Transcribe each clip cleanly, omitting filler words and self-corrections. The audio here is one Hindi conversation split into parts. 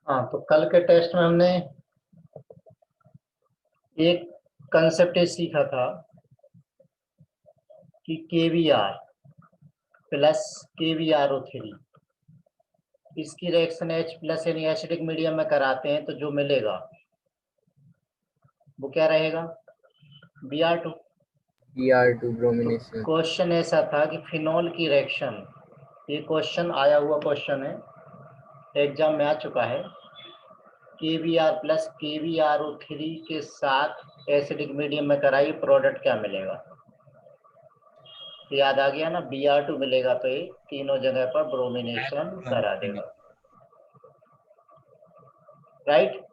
हाँ, तो कल के टेस्ट में हमने एक कंसेप्ट ये सीखा था कि KVR प्लस KVRO3 इसकी रिएक्शन H प्लस यानी एसिडिक मीडियम में कराते हैं तो जो मिलेगा वो क्या रहेगा, Br2। Br2 bromination. क्वेश्चन ऐसा था कि फिनॉल की रिएक्शन, ये क्वेश्चन आया हुआ क्वेश्चन है, एग्जाम में आ चुका है। KVR प्लस KVRO3 के साथ एसिडिक मीडियम में कराइए, प्रोडक्ट क्या मिलेगा। याद आ गया ना, Br2 मिलेगा तो ये तीनों जगह पर ब्रोमिनेशन करा देगा, राइट।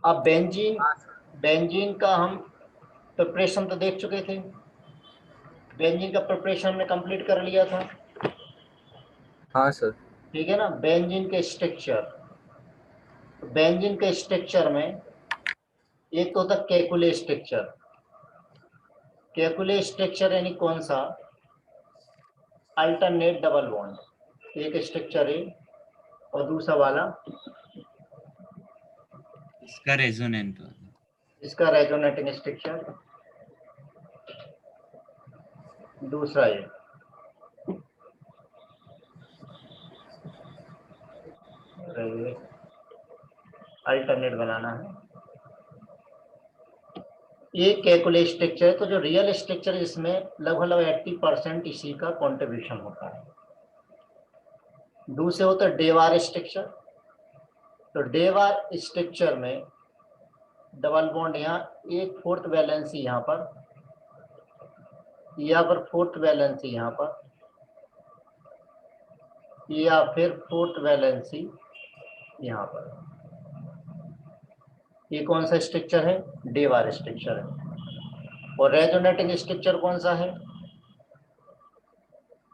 अब बेंजीन का हम प्रिपरेशन तो देख चुके थे, बेंजीन का प्रिपरेशन हमने कंप्लीट कर लिया था। हाँ सर। ठीक है ना। बेंजीन के स्ट्रक्चर, बेंजीन के स्ट्रक्चर में एक तो होता केकुले स्ट्रक्चर। केकुले स्ट्रक्चर यानी कौन सा, अल्टरनेट डबल बॉन्ड, एक स्ट्रक्चर है और दूसरा वाला इसका रेजोनेंट, इसका रेजोनेटिंग स्ट्रक्चर, दूसरा ये अल्टरनेट बनाना है। ये कैलकुलेट स्ट्रक्चर है, तो जो रियल स्ट्रक्चर इसमें लगभग 80% इसी का कंट्रीब्यूशन होता है। दूसरे होता है डेवार स्ट्रक्चर। तो डेवार स्ट्रक्चर में डबल बॉन्ड यहाँ, एक फोर्थ वैलेंसी यहाँ पर, या फिर फोर्थ वैलेंसी यहाँ पर, या फिर फोर्थ वैलेंसी यहाँ पर। ये कौन सा स्ट्रक्चर है, डेवार स्ट्रक्चर है। और रेजोनेटिंग स्ट्रक्चर कौन सा है,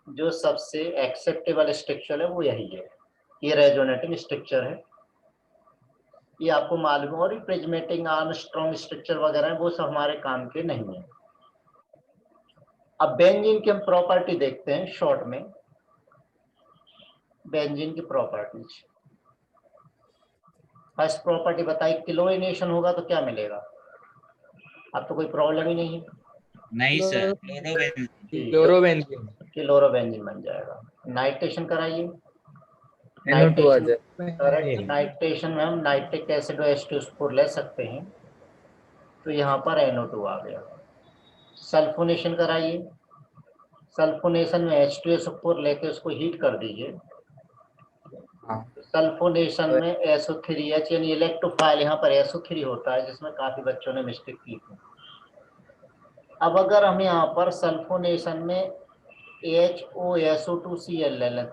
जो सबसे एक्सेप्टेबल स्ट्रक्चर है वो यही है, ये रेजोनेटिंग स्ट्रक्चर है, ये आपको मालूम है। और प्रिज्मेटिक आर्मस्ट्रांग स्ट्रक्चर वगैरह है, वो सब हमारे काम के नहीं है। अब बेंजीन की हम प्रॉपर्टी देखते हैं शॉर्ट में। बेंजीन की प्रॉपर्टीज, फर्स्ट प्रॉपर्टी बताई, क्लोरीनेशन होगा तो क्या मिलेगा। अब तो कोई प्रॉब्लम ही नहीं है, नहीं सर, क्लोरोबेंजीन। क्लोरोबेंजीन बन जाएगा। नाइट्रेशन कराइए, NO2 आ जाए। करेक्ट। नाइट्रेशन में हम नाइट्रिक एसिड और H2SO4 ले सकते हैं, तो यहाँ पर NO2 आ गया। सल्फोनेशन कराइए, सल्फोनेशन में H2SO4 लेके उसको हीट कर दीजिए। हाँ। सल्फोनेशन में SO3H यानी इलेक्ट्रोफाइल, यहाँ पर SO3 होता है, जिसमें काफी बच्चों ने मिस्टेक की थी। अब अगर हम यहाँ पर सल्फोनेशन में HOSO2Cl ले लें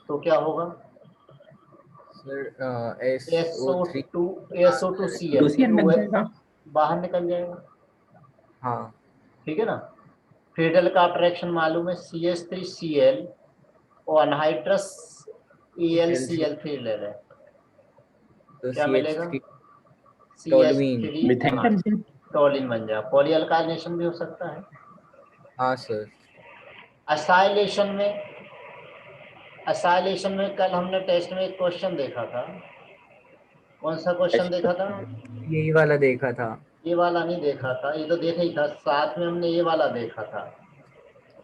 तो क्या होगा, SO2Cl बाहर निकल जाएगा। हाँ। ठीक है ना। फ्रीडल का अट्रैक्शन मालूम है, CH3Cl और अनहाइड्रस AlCl3 ले लें, तो क्या मिलेगा, टोलुइन। CH3 टोलिन बन जाएगा। पॉली अल्काइलेशन भी हो सकता है। हाँ सर। असाइलेशन में कल हमने टेस्ट में एक क्वेश्चन देखा था, कौन सा क्वेश्चन देखा था, यही वाला देखा था। ये वाला नहीं देखा था, ये तो देखा ही था, साथ में हमने ये वाला देखा था।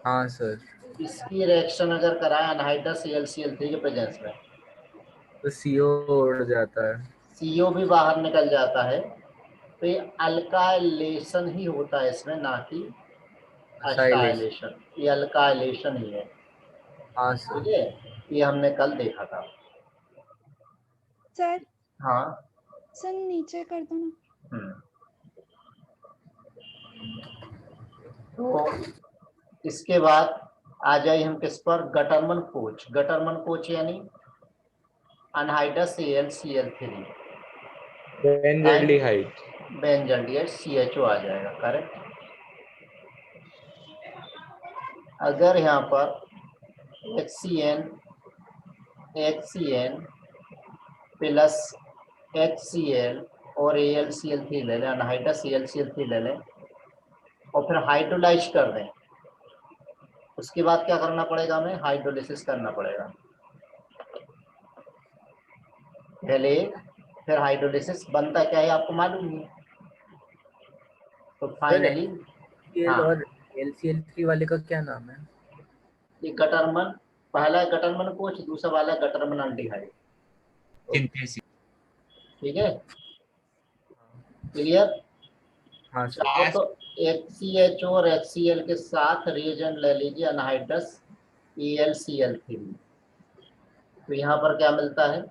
हाँ सर। इसकी रिएक्शन अगर कराए अनहाइड्रस AlCl3 के प्रेजेंस में, तो CO उड़ जाता है, CO भी बाहर निकल जाता है। तो ये अल्काइलेशन ही होता है इसमें, ना कि असाइलेशन। ये अल्काइलेशन ही है। हाँ ठीक सर। है, ये हमने कल देखा था। सर हाँ। सर नीचे कर दो ना। तो इसके बाद आ जाए हम किस पर, गटरमन कोच। गटरमन कोच यानी anhydrous AlCl3 benzaldehyde. Benzaldehyde CHO आ जाएगा, करेक्ट। अगर यहाँ पर HCN प्लस HCl और AlCl3 ले लें, अनहाइड्रस AlCl3 ले लें और फिर हाइड्रोलाइज कर दें, उसके बाद क्या करना पड़ेगा, हमें हाइड्रोलिसिस करना पड़ेगा पहले, फिर हाइड्रोलिसिस बनता क्या है आपको मालूम नहीं है। तो फाइनली HCl और LCl3 वाले का क्या नाम है? ये गटरमन, पहला है गटरमन कोच, दूसरा वाला है गटरमन एल्डिहाइड। सिंथेसिस। ठीक है, क्लियर? हाँ सर। चाहो तो HCHO और HCl के साथ रिएजेंट ले लीजिए, अनहाइड्रस ElCl3। तो यहाँ पर क्या मिलता है,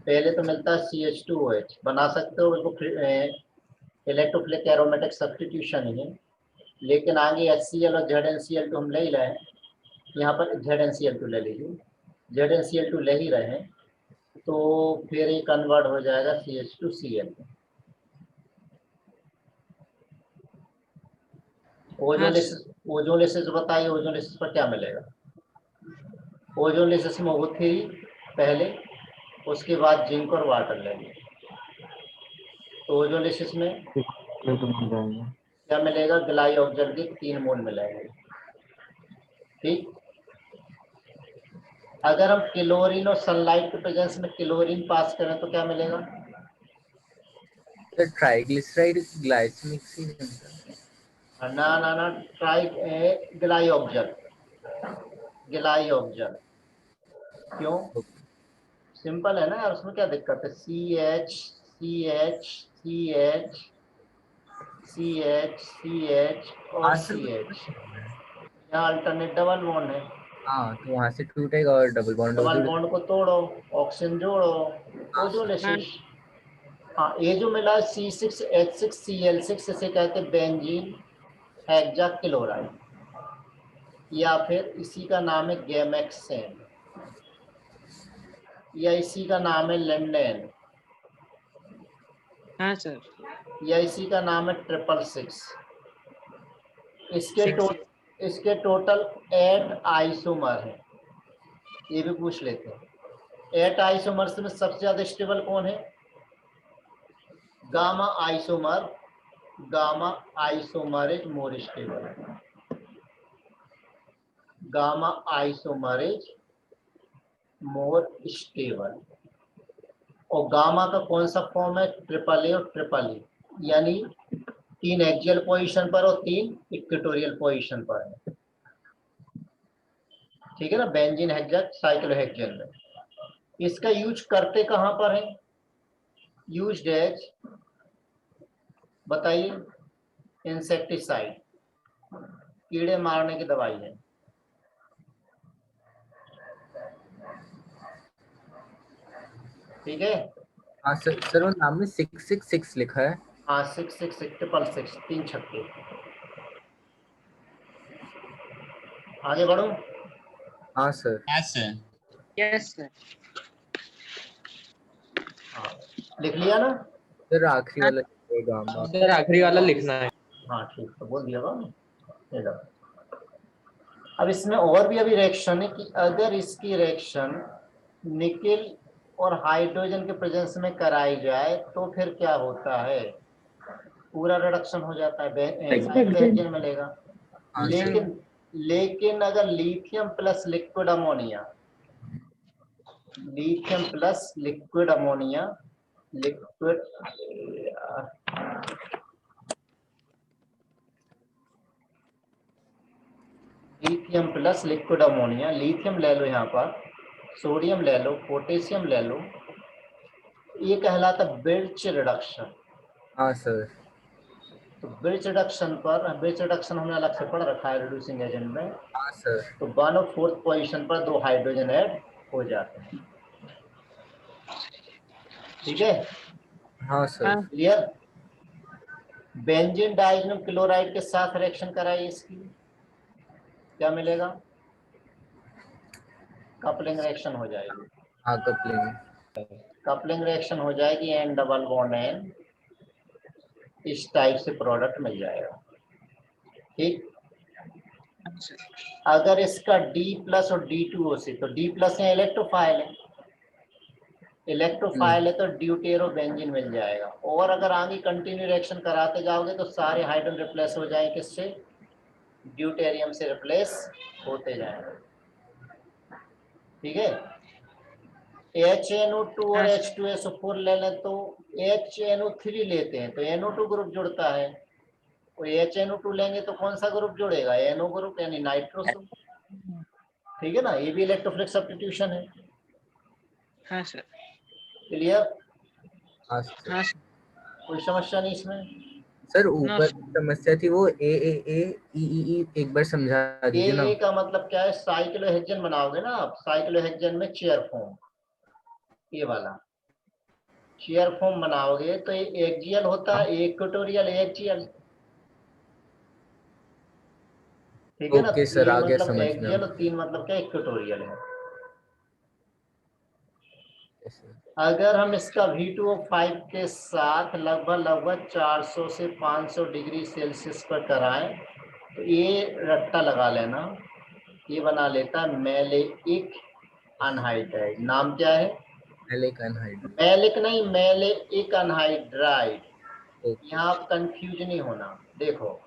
पहले तो मिलता है CH2OH, बना सकते हो इसको, इलेक्ट्रोफिलिक एरोमेटिक सब्स्टिट्यूशन ही है। लेकिन आगे HCl और ZnCl2 हम ले ही रहे हैं, यहाँ पर ZnCl2 ले लीजिए, ZnCl2 ले ही रहे हैं, तो फिर ये कन्वर्ट हो जाएगा CH2Cl। ओजोलिसिस बताइए, ओजोलिसिस पर क्या मिलेगा? ओजोलिसिस में O3 पहले, उसके बाद जिंक और वाटर लेंगे। तो ओजोलिसिस में क्या मिलेगा? ग्लाई ऑक्सीजन के 3 मोल मिलेंगे। ठीक, अगर हम क्लोरीन और सनलाइट के प्रेजेंस में क्लोरीन पास करें तो क्या मिलेगा? सर ट्राइग्लिसराइड ग्लाइसेमिक सी ना ना ना, ट्राई ग्लाई ऑक्सीजन, ग्लाई ऑक्सीजन। क्यों? सिंपल है ना यार, उसमें क्या दिक्कत है? CH CH CH CH CH और CH, यहाँ अल्टरनेट डबल बॉन्ड है। हाँ, तो वहाँ से टूटेगा और डबल बॉन्ड हो डबल जुड़। बॉन्ड को तोड़ो, ऑक्सीजन जोड़ो, ओजोलिसिस। हाँ, ये जो मिला C6H6Cl6, इसे कहते हैं बेंजीन हेक्साक्लोराइड, या फिर इसी का नाम है गैमेक्सेन, या इसी का नाम है लिंडेन, हाँ सर। या इसी का नाम है 666। इसके टोटल 8 आइसोमर है, ये भी पूछ लेते हैं। 8 आइसोमर्स में सबसे ज्यादा स्टेबल कौन है? Gamma isomer, gamma isomer is more stable, gamma isomer is more stable. और गामा का कौन सा फॉर्म है? AAA और EEE, यानी 3 एक्सियल पोजीशन पर और 3 इक्वेटोरियल पोजीशन पर है। ठीक है ना, बेंजीन हेक्सेन साइक्लोहेक्सेन में। इसका यूज करते कहां पर है? यूज्ड एज, बताइए, इंसेक्टिसाइड, कीड़े मारने की दवाई है। ठीक है, हाँ सर वो नाम में 666 लिखा है। हाँ 666 3 छक्के। आगे बढ़ो। हाँ sir. Yes sir. Yes sir. हाँ, लिख लिया ना? सर आखिरी वाला गामा। सर आखिरी वाला लिखना है। हाँ ठीक, तो बोल दिया ना। अब इसमें और भी अभी रिएक्शन है कि अगर इसकी रिएक्शन निकेल और हाइड्रोजन के प्रेजेंस में कराई जाए तो फिर क्या होता है? पूरा रिडक्शन हो जाता है, साइक्लोहेक्सेन मिलेगा। हाँ सर। लेकिन अगर lithium plus liquid ammonia, lithium plus liquid ammonia, liquid lithium plus liquid ammonia, lithium ले लो, यहाँ पर सोडियम ले लो, पोटेशियम ले लो, ये कहलाता बिर्च रिडक्शन। हाँ सर। तो बिर्च रिडक्शन पर, बिर्च रिडक्शन हमने अलग से पढ़ रखा है रिड्यूसिंग एजेंट में। हाँ सर। तो 1 और 4th पोजीशन पर 2 हाइड्रोजन ऐड हो जाते हैं। ठीक है, हाँ sir. Clear? Benzene diazonium chloride के साथ रिएक्शन कराइए, इसकी क्या मिलेगा? कपलिंग रिएक्शन हो जाएगी। हाँ कपलिंग। कपलिंग रिएक्शन हो जाएगी, N डबल बॉन्ड N, इस टाइप से प्रोडक्ट मिल जाएगा। ठीक, अगर इसका D प्लस और D2O तो D प्लस है इलेक्ट्रोफाइल है, इलेक्ट्रोफाइल है तो ड्यूटेरो बेंजीन मिल जाएगा। और अगर आगे कंटिन्यू रिएक्शन कराते जाओगे तो सारे हाइड्रोजन रिप्लेस हो जाएंगे किससे? ड्यूटेरियम से रिप्लेस होते जाएंगे। ठीक है, HNO2 और H2SO4 ले लें तो HNO3 लेते हैं तो NO2 ग्रुप जुड़ता है, और HNO2 लेंगे तो कौन सा ग्रुप जुड़ेगा? NO ग्रुप यानी नाइट्रोसो। ठीक है ना, ये भी इलेक्ट्रोफिलिक सब्स्टिट्यूशन है। हाँ सर। क्लियर? हाँ सर। हाँ सर। कोई समस्या नहीं इसमें? सर ऊपर समस्या थी वो ए एक बार समझा दीजिए ना। ए का मतलब क्या है? साइक्लोहेक्सेन बनाओगे ना आप, साइक्लोहेक्सेन में चेयर फॉर्म, ये वाला चेयर फॉर्म बनाओगे तो ये एक्सियल होता है, इक्वेटोरियल एक्सियल। ठीक है ना, ओके तो सर, ये आ गया मतलब समझ में। एक्सियल और 3 मतलब क्या? इक्वेटोरियल है। ऐसे। अगर हम इसका V2O5 के साथ लगभग 400 से 500 डिग्री सेल्सियस पर कराएं तो ये रट्टा लगा लेना, ये बना लेता है मैलेइक अनहाइड्राइड। नाम क्या है? Malic anhydride. मैलिक नहीं, मैलेइक अनहाइड्राइड। ओके। यहाँ आप कंफ्यूज नहीं होना। देखो,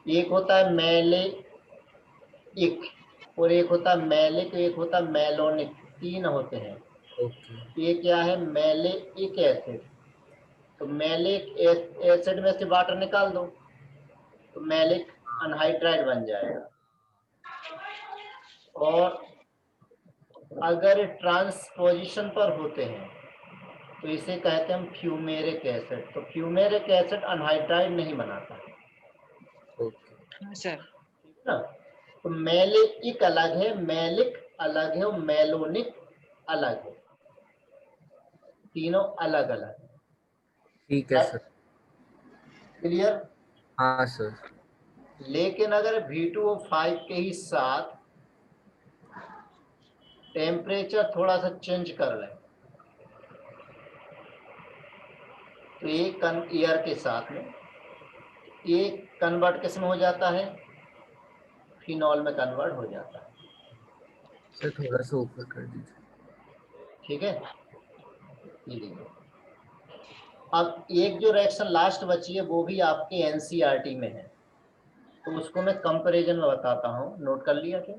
एक होता है मैलेइक और एक होता है मैलिक, एक होता है मैलोनिक, 3 होते हैं। ओके। ये क्या है? Maleic acid. तो मैलिक एसिड में से वाटर निकाल दो तो मैलिक अनहाइड्राइड बन जाएगा। और अगर ट्रांसपोजिशन पर होते हैं तो इसे कहते हैं हम फ्यूमेरिक एसिड। तो फ्यूमेरिक एसिड अनहाइड्राइड नहीं बनाता है। ओके। हाँ सर। ठीक है ना, तो मैलिक अलग है, मैलिक अलग है और मैलोनिक अलग है, तीनों अलग अलग है। ठीक है सर। क्लियर? हाँ सर। लेकिन अगर V2O5 के ही साथ टेम्परेचर थोड़ा सा चेंज कर लें तो एक एयर के साथ में एक कन्वर्ट किस में हो जाता है? फिनॉल में कन्वर्ट हो जाता है। सर थोड़ा सा ऊपर कर दीजिए। ठीक है, ये देखिए। अब एक जो रिएक्शन लास्ट बची है वो भी आपके एनसीईआरटी में है, तो उसको मैं कंपैरिजन में बताता हूँ। नोट कर लिया क्या?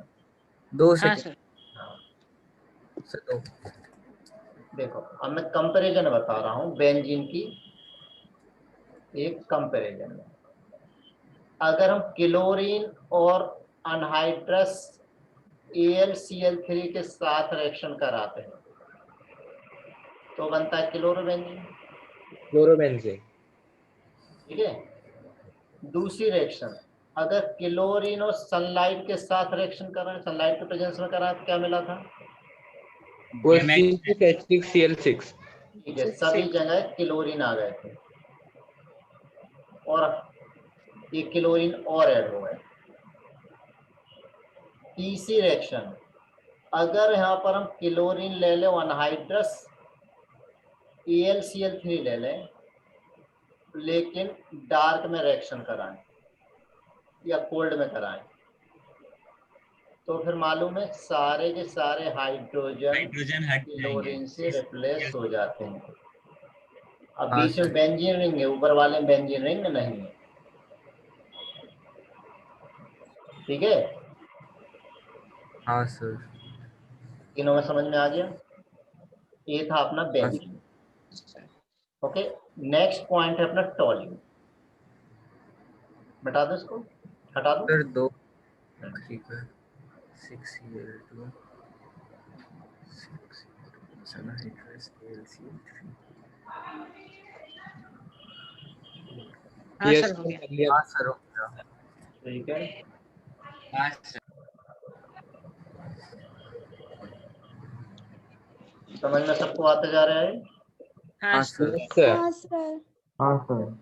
2 हाँ सेकंड सर। हाँ, सर 2। देखो अब मैं कंपैरिजन बता रहा हूँ बेंजीन की, एक कंपैरिजन में। अगर हम क्लोरीन और अनहाइड्रस AlCl3 के साथ रिएक्शन कराते हैं तो बनता है क्लोरोबेंजीन। क्लोरोबेंजीन। ठीक है, दूसरी रिएक्शन, अगर क्लोरीन और सनलाइट के साथ रिएक्शन कर रहे हैं, सनलाइट के प्रेजेंस में कर रहा है तो क्या मिला था? वो C6H6Cl6। ठीक है, सभी जगह क्लोरीन आ गए थे और ये क्लोरीन और ऐड हो गए। तीसरी रिएक्शन, अगर यहाँ पर हम क्लोरीन ले लें, अनहाइड्रस AlCl3 ले लें लेकिन डार्क में रिएक्शन कराएं या कोल्ड में कराएं तो फिर मालूम है सारे के सारे हाइड्रोजन हट जाएंगे। क्लोरीन से रिप्लेस हो जाते हैं। अब हाँ बीच में सर। बेंजीन रिंग है, ऊपर वाले बेंजीन रिंग नहीं है। ठीक है, हाँ सर। तीनों में समझ में आ गया? ये था अपना हाँ बेंजीन। ओके, नेक्स्ट पॉइंट है अपना टॉलिन। बता दो इसको, हटा दो। सर 2 ठीक है। 6Cl2 anhydrous AlCl3। हाँ सर, हो गया। हाँ सर हो गया। ठीक है, हाँ सर। समझ में सबको आते जा रहा है? हाँ हाँ सर। सर। हाँ सर। हाँ सर।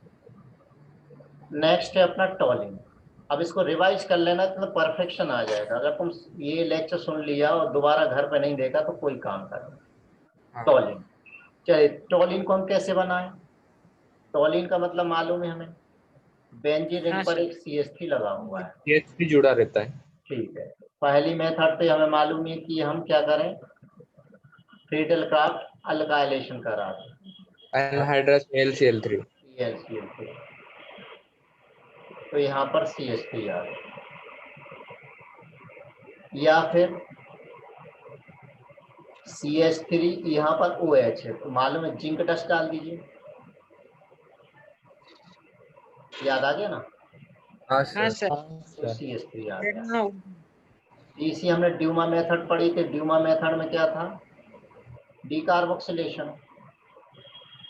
नेक्स्ट है अपना टॉलिन। अब इसको रिवाइज कर लेना तो परफेक्शन आ जाएगा। अगर तुम ये लेक्चर सुन लिया और दोबारा घर पे नहीं देखा तो कोई काम कर। हाँ। टॉलिन, चलिए टॉलिन को हम कैसे बनाएं? टॉलिन का मतलब मालूम है हमें, बेंजीन रिंग हाँ पर सर। एक CH3 लगा हुआ है। CH3 जुड़ा रहता है। ठीक है, पहली मेथड से हमें मालूम है कि हम क्या करें, फ्रीडल क्राफ्ट अल्काइलेशन करा दें एनहाइड्रस AlCl3। CL3। तो यहाँ पर CH3 आ गया, या फिर CH3 यहाँ पर OH है, तो मालूम है जिंक डस्ट डाल दीजिए, याद आ गया ना, हाँ हाँ सर। सर। तो CH3 आ गया। हाँ, इसी हमने ड्यूमा मेथड पढ़ी थी, ड्यूमा मेथड में क्या था, डीकार्बोक्सिलेशन,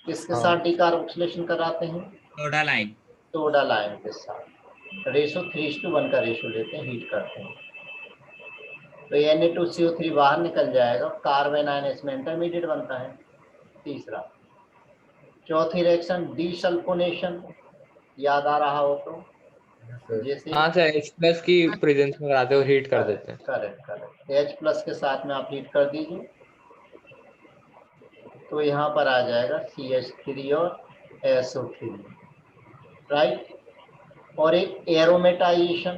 किसके हाँ। साथ डीकार्बोक्सिलेशन कराते हैं, सोडा लाइम। सोडा लाइम के साथ, रेशो 3:1 का रेशो लेते हैं, हीट करते हैं, तो Na2CO3 बाहर निकल जाएगा, कार्बन आयन इसमें इंटरमीडिएट बनता है। तीसरा, चौथी रिएक्शन डीसल्फोनेशन, याद आ रहा हो तो, जैसे हाँ सर, H+ की प्रेजेंस में कराते हो, हीट कर देते हैं। करेक्ट, H+ के साथ में आप हीट कर दीजिए, तो यहाँ पर आ जाएगा CH3 और SO3, राइट। और एक एरोमेटाइजेशन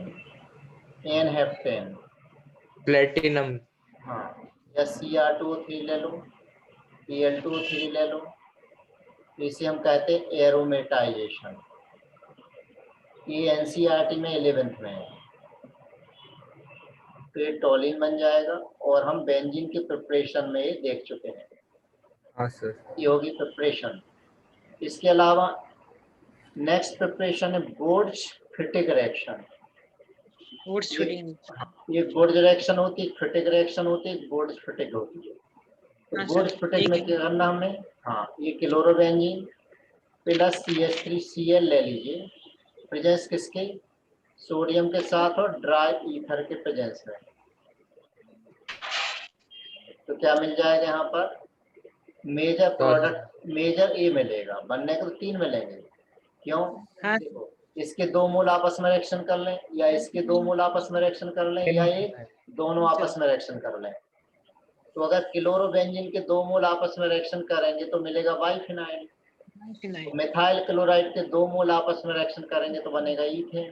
N-हेप्टेन, प्लेटिनम। हाँ, या Cr2O3 ले लो, Pl2O3 ले लो, इसे हम कहते हैं एरोमेटाइजेशन। ये NCERT में 11th में है, तो ये टोलिन बन जाएगा, और हम बेंजीन की प्रिपरेशन में ये देख चुके हैं, हाँ सर। ये होगी प्रिपरेशन। इसके अलावा नेक्स्ट प्रिपरेशन है बोर्ज-फिटिक रिएक्शन। ये बोर्ज रिएक्शन होती है, फिटिक रिएक्शन होती है, बोर्ज-फिटिक होती है। तो हाँ, बोर्ज-फिटिक में क्या करना हमने, हाँ, ये क्लोरोबेंजीन प्लस CH3Cl ले लीजिए, प्रेजेंस किसके, सोडियम के साथ और ड्राई ईथर के प्रेजेंस में, तो क्या मिल जाएगा यहाँ पर, मेजर प्रोडक्ट, मेजर ए मिलेगा, बनने को तो 3 मिलेंगे, क्यों, हाँ। देखो इसके 2 मोल आपस में रिएक्शन कर लें, या इसके 2 मोल आपस में रिएक्शन कर लें, या ये दोनों आपस में रिएक्शन कर लें, तो अगर क्लोरोबेंजीन के 2 मोल आपस में रिएक्शन करेंगे तो मिलेगा बाइफिनाइल, मिथाइल क्लोराइड के 2 मोल आपस में रिएक्शन करेंगे तो बनेगा ईथेन,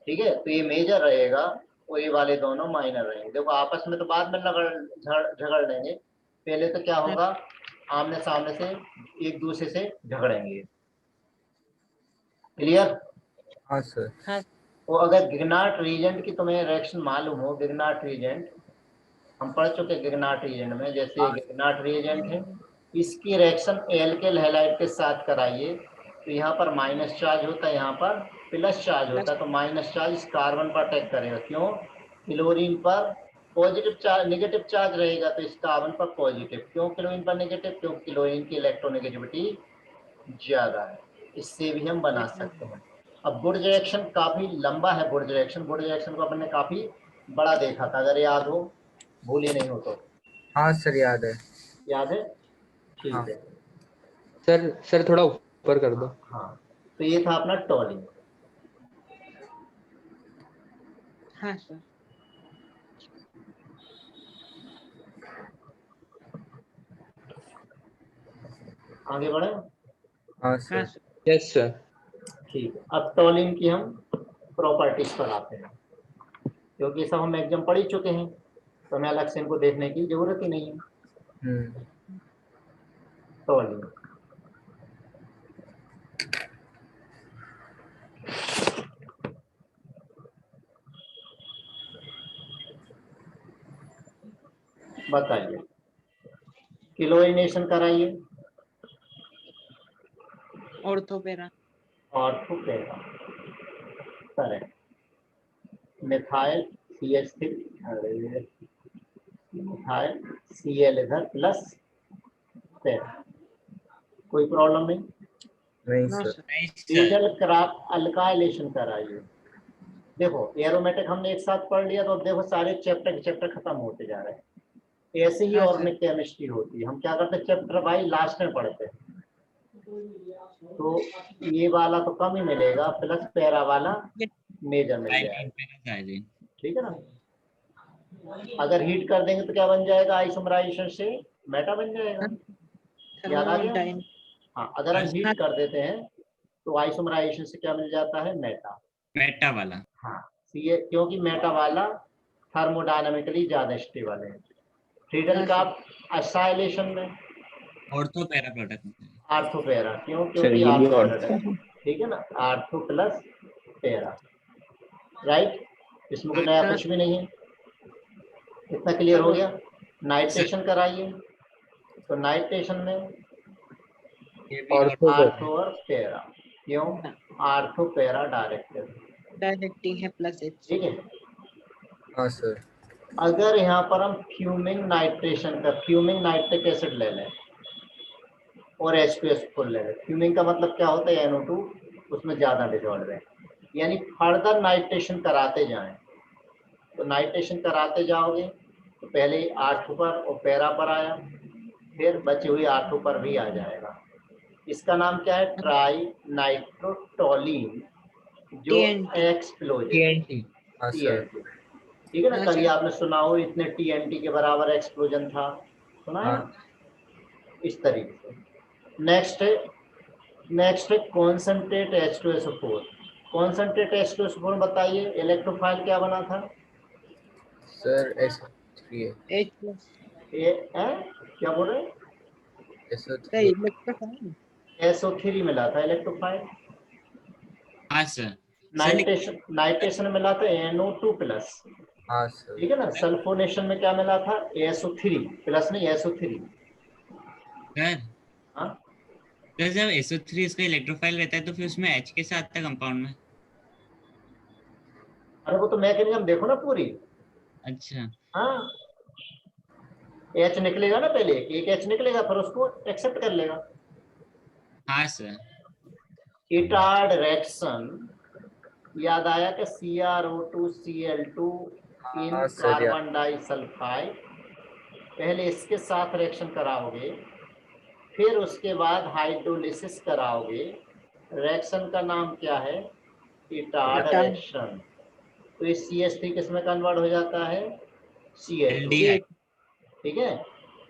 ठीक है। तो ये मेजर रहेगा और ये वाले दोनों माइनर रहेंगे। देखो आपस में तो बाद में झगड़ लेंगे, पहले तो क्या होगा, आमने सामने से एक दूसरे से झगड़ेंगे, क्लियर। हाँ सर। हाँ। तो अगर गिग्नार्ट रीजेंट की तुम्हें रिएक्शन मालूम हो, गिग्नार्ट रीजेंट हम पढ़ चुके, गिग्नार्ट रीजेंट में, जैसे गिग्नार्ट रीजेंट है, इसकी रिएक्शन एल्केल हैलाइड के साथ कराइए, तो यहाँ पर माइनस चार्ज होता है, यहाँ पर प्लस चार्ज होता है, तो माइनस चार्ज इस कार्बन पर अटैक करेगा, क्यों, क्लोरीन पर पॉजिटिव चार्ज, नेगेटिव चार्ज रहेगा, तो इस कार्बन पर पॉजिटिव, क्यों क्लोरीन पर नेगेटिव, क्योंकि क्लोरीन की इलेक्ट्रोनेगेटिविटी ज्यादा है, इससे भी हम बना सकते हैं। अब बुर्ज रिएक्शन काफी लंबा है, बुर्ज रिएक्शन को अपने काफी बड़ा देखा था, अगर याद हो, भूले नहीं हो तो। हाँ सर, याद है। याद है, ठीक हाँ। है सर थोड़ा ऊपर कर दो। हाँ, तो ये था अपना टॉलिन। हाँ सर। आगे बढ़े, हाँ हाँ सर। सर। Yes sir. ठीक है। अब टॉलिन की हम प्रॉपर्टीज पर आते हैं, क्योंकि सब हम एग्जाम पढ़ ही चुके हैं, तो हमें अलग से इनको देखने की जरूरत ही नहीं है। टॉलिन, बताइए, क्लोरीनेशन कराइए, ortho para. Ortho para, correct, methyl CH3, methyl Cl इधर प्लस पेरा, कोई प्रॉब्लम नहीं। नहीं no sir. Sir. Fusion cross alkylation कराइए। देखो एरोमेटिक हमने एक साथ पढ़ लिया, तो अब देखो सारे चैप्टर खत्म होते जा रहे हैं, ऐसे ही हाँ, ऑर्गेनिक केमिस्ट्री होती है, हम क्या करते हैं चैप्टर बाई लास्ट में पढ़ते हैं, तो ये वाला तो कम ही मिलेगा, प्लस पैरा वाला मेजर मिल जाएगा, ठीक है ना। अगर हीट कर देंगे तो क्या बन जाएगा, आइसोमराइजेशन से मेटा बन जाएगा, याद आ गया। हाँ, अगर हम हीट कर देते हैं तो आइसोमराइजेशन से क्या मिल जाता है, मेटा वाला। हाँ, क्योंकि मेटा वाला थर्मोडायनामिकली ज्यादा स्टेबल है। फ्रीडल का असाइलेशन में ऑर्थोपेरा प्रोडक्ट। आर्थोपेरा, क्यों, सर क्योंकि ये भी आर्थो और प्रोडक्ट, ठीक है ना, आर्थो प्लस पैरा, राइट। इसमें कोई नया कुछ भी नहीं है। इतना क्लियर हो गया। नाइट्रेशन कराइए, तो नाइट्रेशन में ऑर्थो आर्थो और पैरा, क्यों? आर्थो पैरा डायरेक्टेड, डायरेक्टिंग है प्लस एच। ठीक है। हाँ सर। अगर यहाँ पर हम फ्यूमिंग नाइट्रेशन का फ्यूमिंग नाइट्रिक एसिड ले लें और H2SO4 ले लें, फ्यूमिंग का मतलब क्या होता है? NO2 उसमें ज़्यादा डिसॉल्व है, यानी फर्दर नाइट्रेशन कराते जाएं। तो नाइट्रेशन कराते जाओगे तो पहले आर्थो पर और पैरा पर आया, फिर बची हुई आर्थो पर भी आ जाएगा। इसका नाम क्या है? ट्राई नाइट्रोटोलीन, जो TNT। Explosion, TNT। हाँ सर। TNT, ठीक है ना। हाँ कभी सर। आपने सुना हो इतने TNT के बराबर एक्सप्लोजन था, सुना है ना? हाँ इस तरीके से। नेक्स्ट है कॉन्सेंट्रेट H2SO4। कॉन्सेंट्रेट H2SO4 बताइए, इलेक्ट्रोफाइल क्या बना था? Sir SO3 H plus. ये क्या बोल रहे हैं? Sir SO3 electrophile. SO3 मिला था इलेक्ट्रोफाइल। हाँ सर। नाइट्रेशन मिला था NO2 प्लस, हाँ सर। ठीक है ना। सल्फोनेशन में क्या मिला था? SO3 प्लस, नहीं SO3। सर हाँ, तो जब SO3 इसका इलेक्ट्रोफाइल रहता है तो फिर उसमें H के साथ था कंपाउंड में। अरे वो तो मैकेनिज्म देखो ना पूरी। अच्छा। हाँ, H निकलेगा ना, पहले एक H निकलेगा, फिर उसको एक्सेप्ट कर लेगा। हाँ सर। इटार्ड रिएक्शन याद आया कि CrO2Cl2 इन हाँ सर यार। कार्बन डाइसल्फाइड, पहले इसके साथ रिएक्शन कराओगे, फिर उसके बाद हाइड्रोलिसिस कराओगे। रिएक्शन का नाम क्या है? Etard Etard. रिएक्शन। तो ये CH3 किस में कन्वर्ट हो जाता है? Cl2, aldehyde. ठीक है।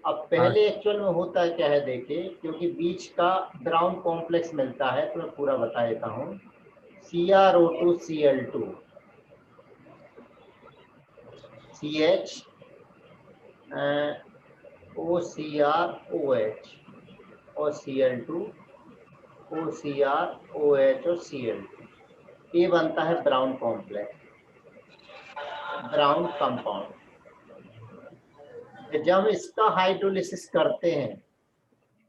अब हाँ पहले एक्चुअल में होता है क्या है, देखिए, क्योंकि बीच का ब्राउन कॉम्प्लेक्स मिलता है तो मैं पूरा बता देता हूँ। CrO2Cl2 CH OCrOH और Cl2 OCrOH और Cl2, ये बनता है ब्राउन कॉम्प्लेक्स, ब्राउन कंपाउंड। जब इसका हाइड्रोलिसिस करते हैं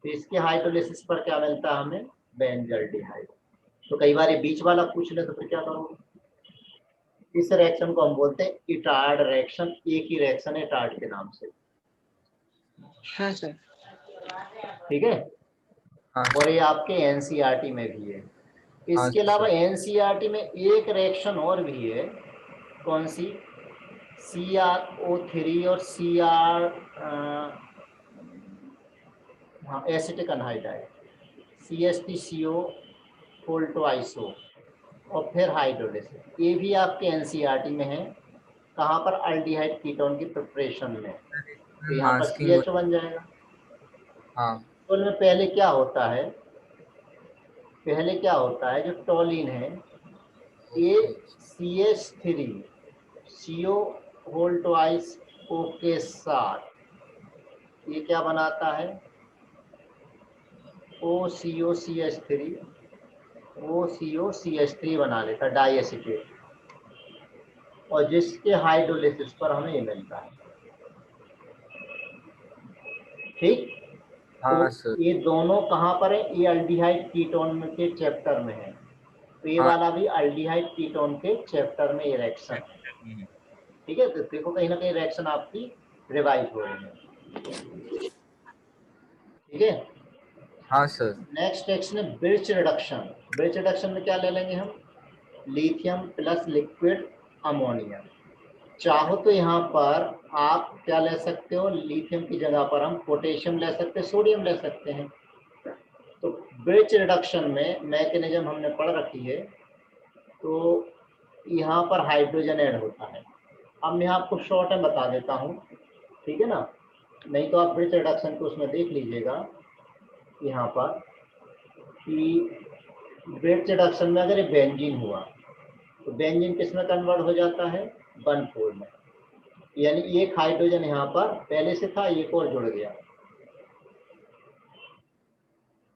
तो इसके हाइड्रोलिसिस पर क्या मिलता है हमें? बेंजल्डिहाइड। तो कई बार ये बीच वाला पूछ ले तो फिर क्या करोगे? इस रिएक्शन को हम बोलते हैं इटार्ड रिएक्शन। एक ही रिएक्शन है इटार्ड के नाम से, हाँ सर। ठीक है। हाँ और ये आपके NCERT में भी है। हाँ इसके अलावा सर। NCERT में एक रिएक्शन और भी है, कौन सी? CrO3 और एसिटिक अनहाइड्राइड, CH3CO और फिर हाइड्रोलिसिस। ये भी आपके NCERT में है। कहाँ पर? अल्डिहाइड कीटोन की प्रिपरेशन में। तो यहाँ पर मास्किंग। CHO बन जाएगा। हाँ तो में पहले क्या होता है? पहले क्या होता है, जो टोलिन है ये CH3 CO whole twice O के साथ ये क्या बनाता है? OCOCH3 OCOCH3 बना लेता है, डाई एसीटेट, और जिसके हाइड्रोलिसिस पर हमें ये मिलता है, ठीक। तो हाँ सर। ये दोनों कहाँ पर है? ये अल्डिहाइड कीटोन के चैप्टर में है। तो ये हाँ वाला भी अल्डिहाइड कीटोन के चैप्टर में ये रिएक्शन है, ठीक है। तो देखो कहीं ना कहीं रिएक्शन आपकी रिवाइज हो रही है, ठीक है। हाँ सर। नेक्स्ट रिएक्शन है ब्रिच रिडक्शन। ब्रिच रिडक्शन में क्या ले लेंगे हम? Lithium plus liquid ammonia. चाहो तो यहाँ पर आप क्या ले सकते हो? लिथियम की जगह पर हम पोटेशियम ले सकते हैं, सोडियम ले सकते हैं। तो ब्रिच रिडक्शन में मैकेनिज्म हमने पढ़ रखी है। तो यहाँ पर हाइड्रोजन ऐड होता है। अब मैं आपको शॉर्ट में बता देता हूँ, ठीक है ना। नहीं तो आप ब्रिच रिडक्शन को उसमें देख लीजिएगा यहाँ पर कि ब्रिच रिडक्शन में अगर ये बेंजीन हुआ तो बेंजीन किस में कन्वर्ट हो जाता है? 1,4 में, यानी एक हाइड्रोजन यहाँ पर पहले से था, एक और जुड़ गया,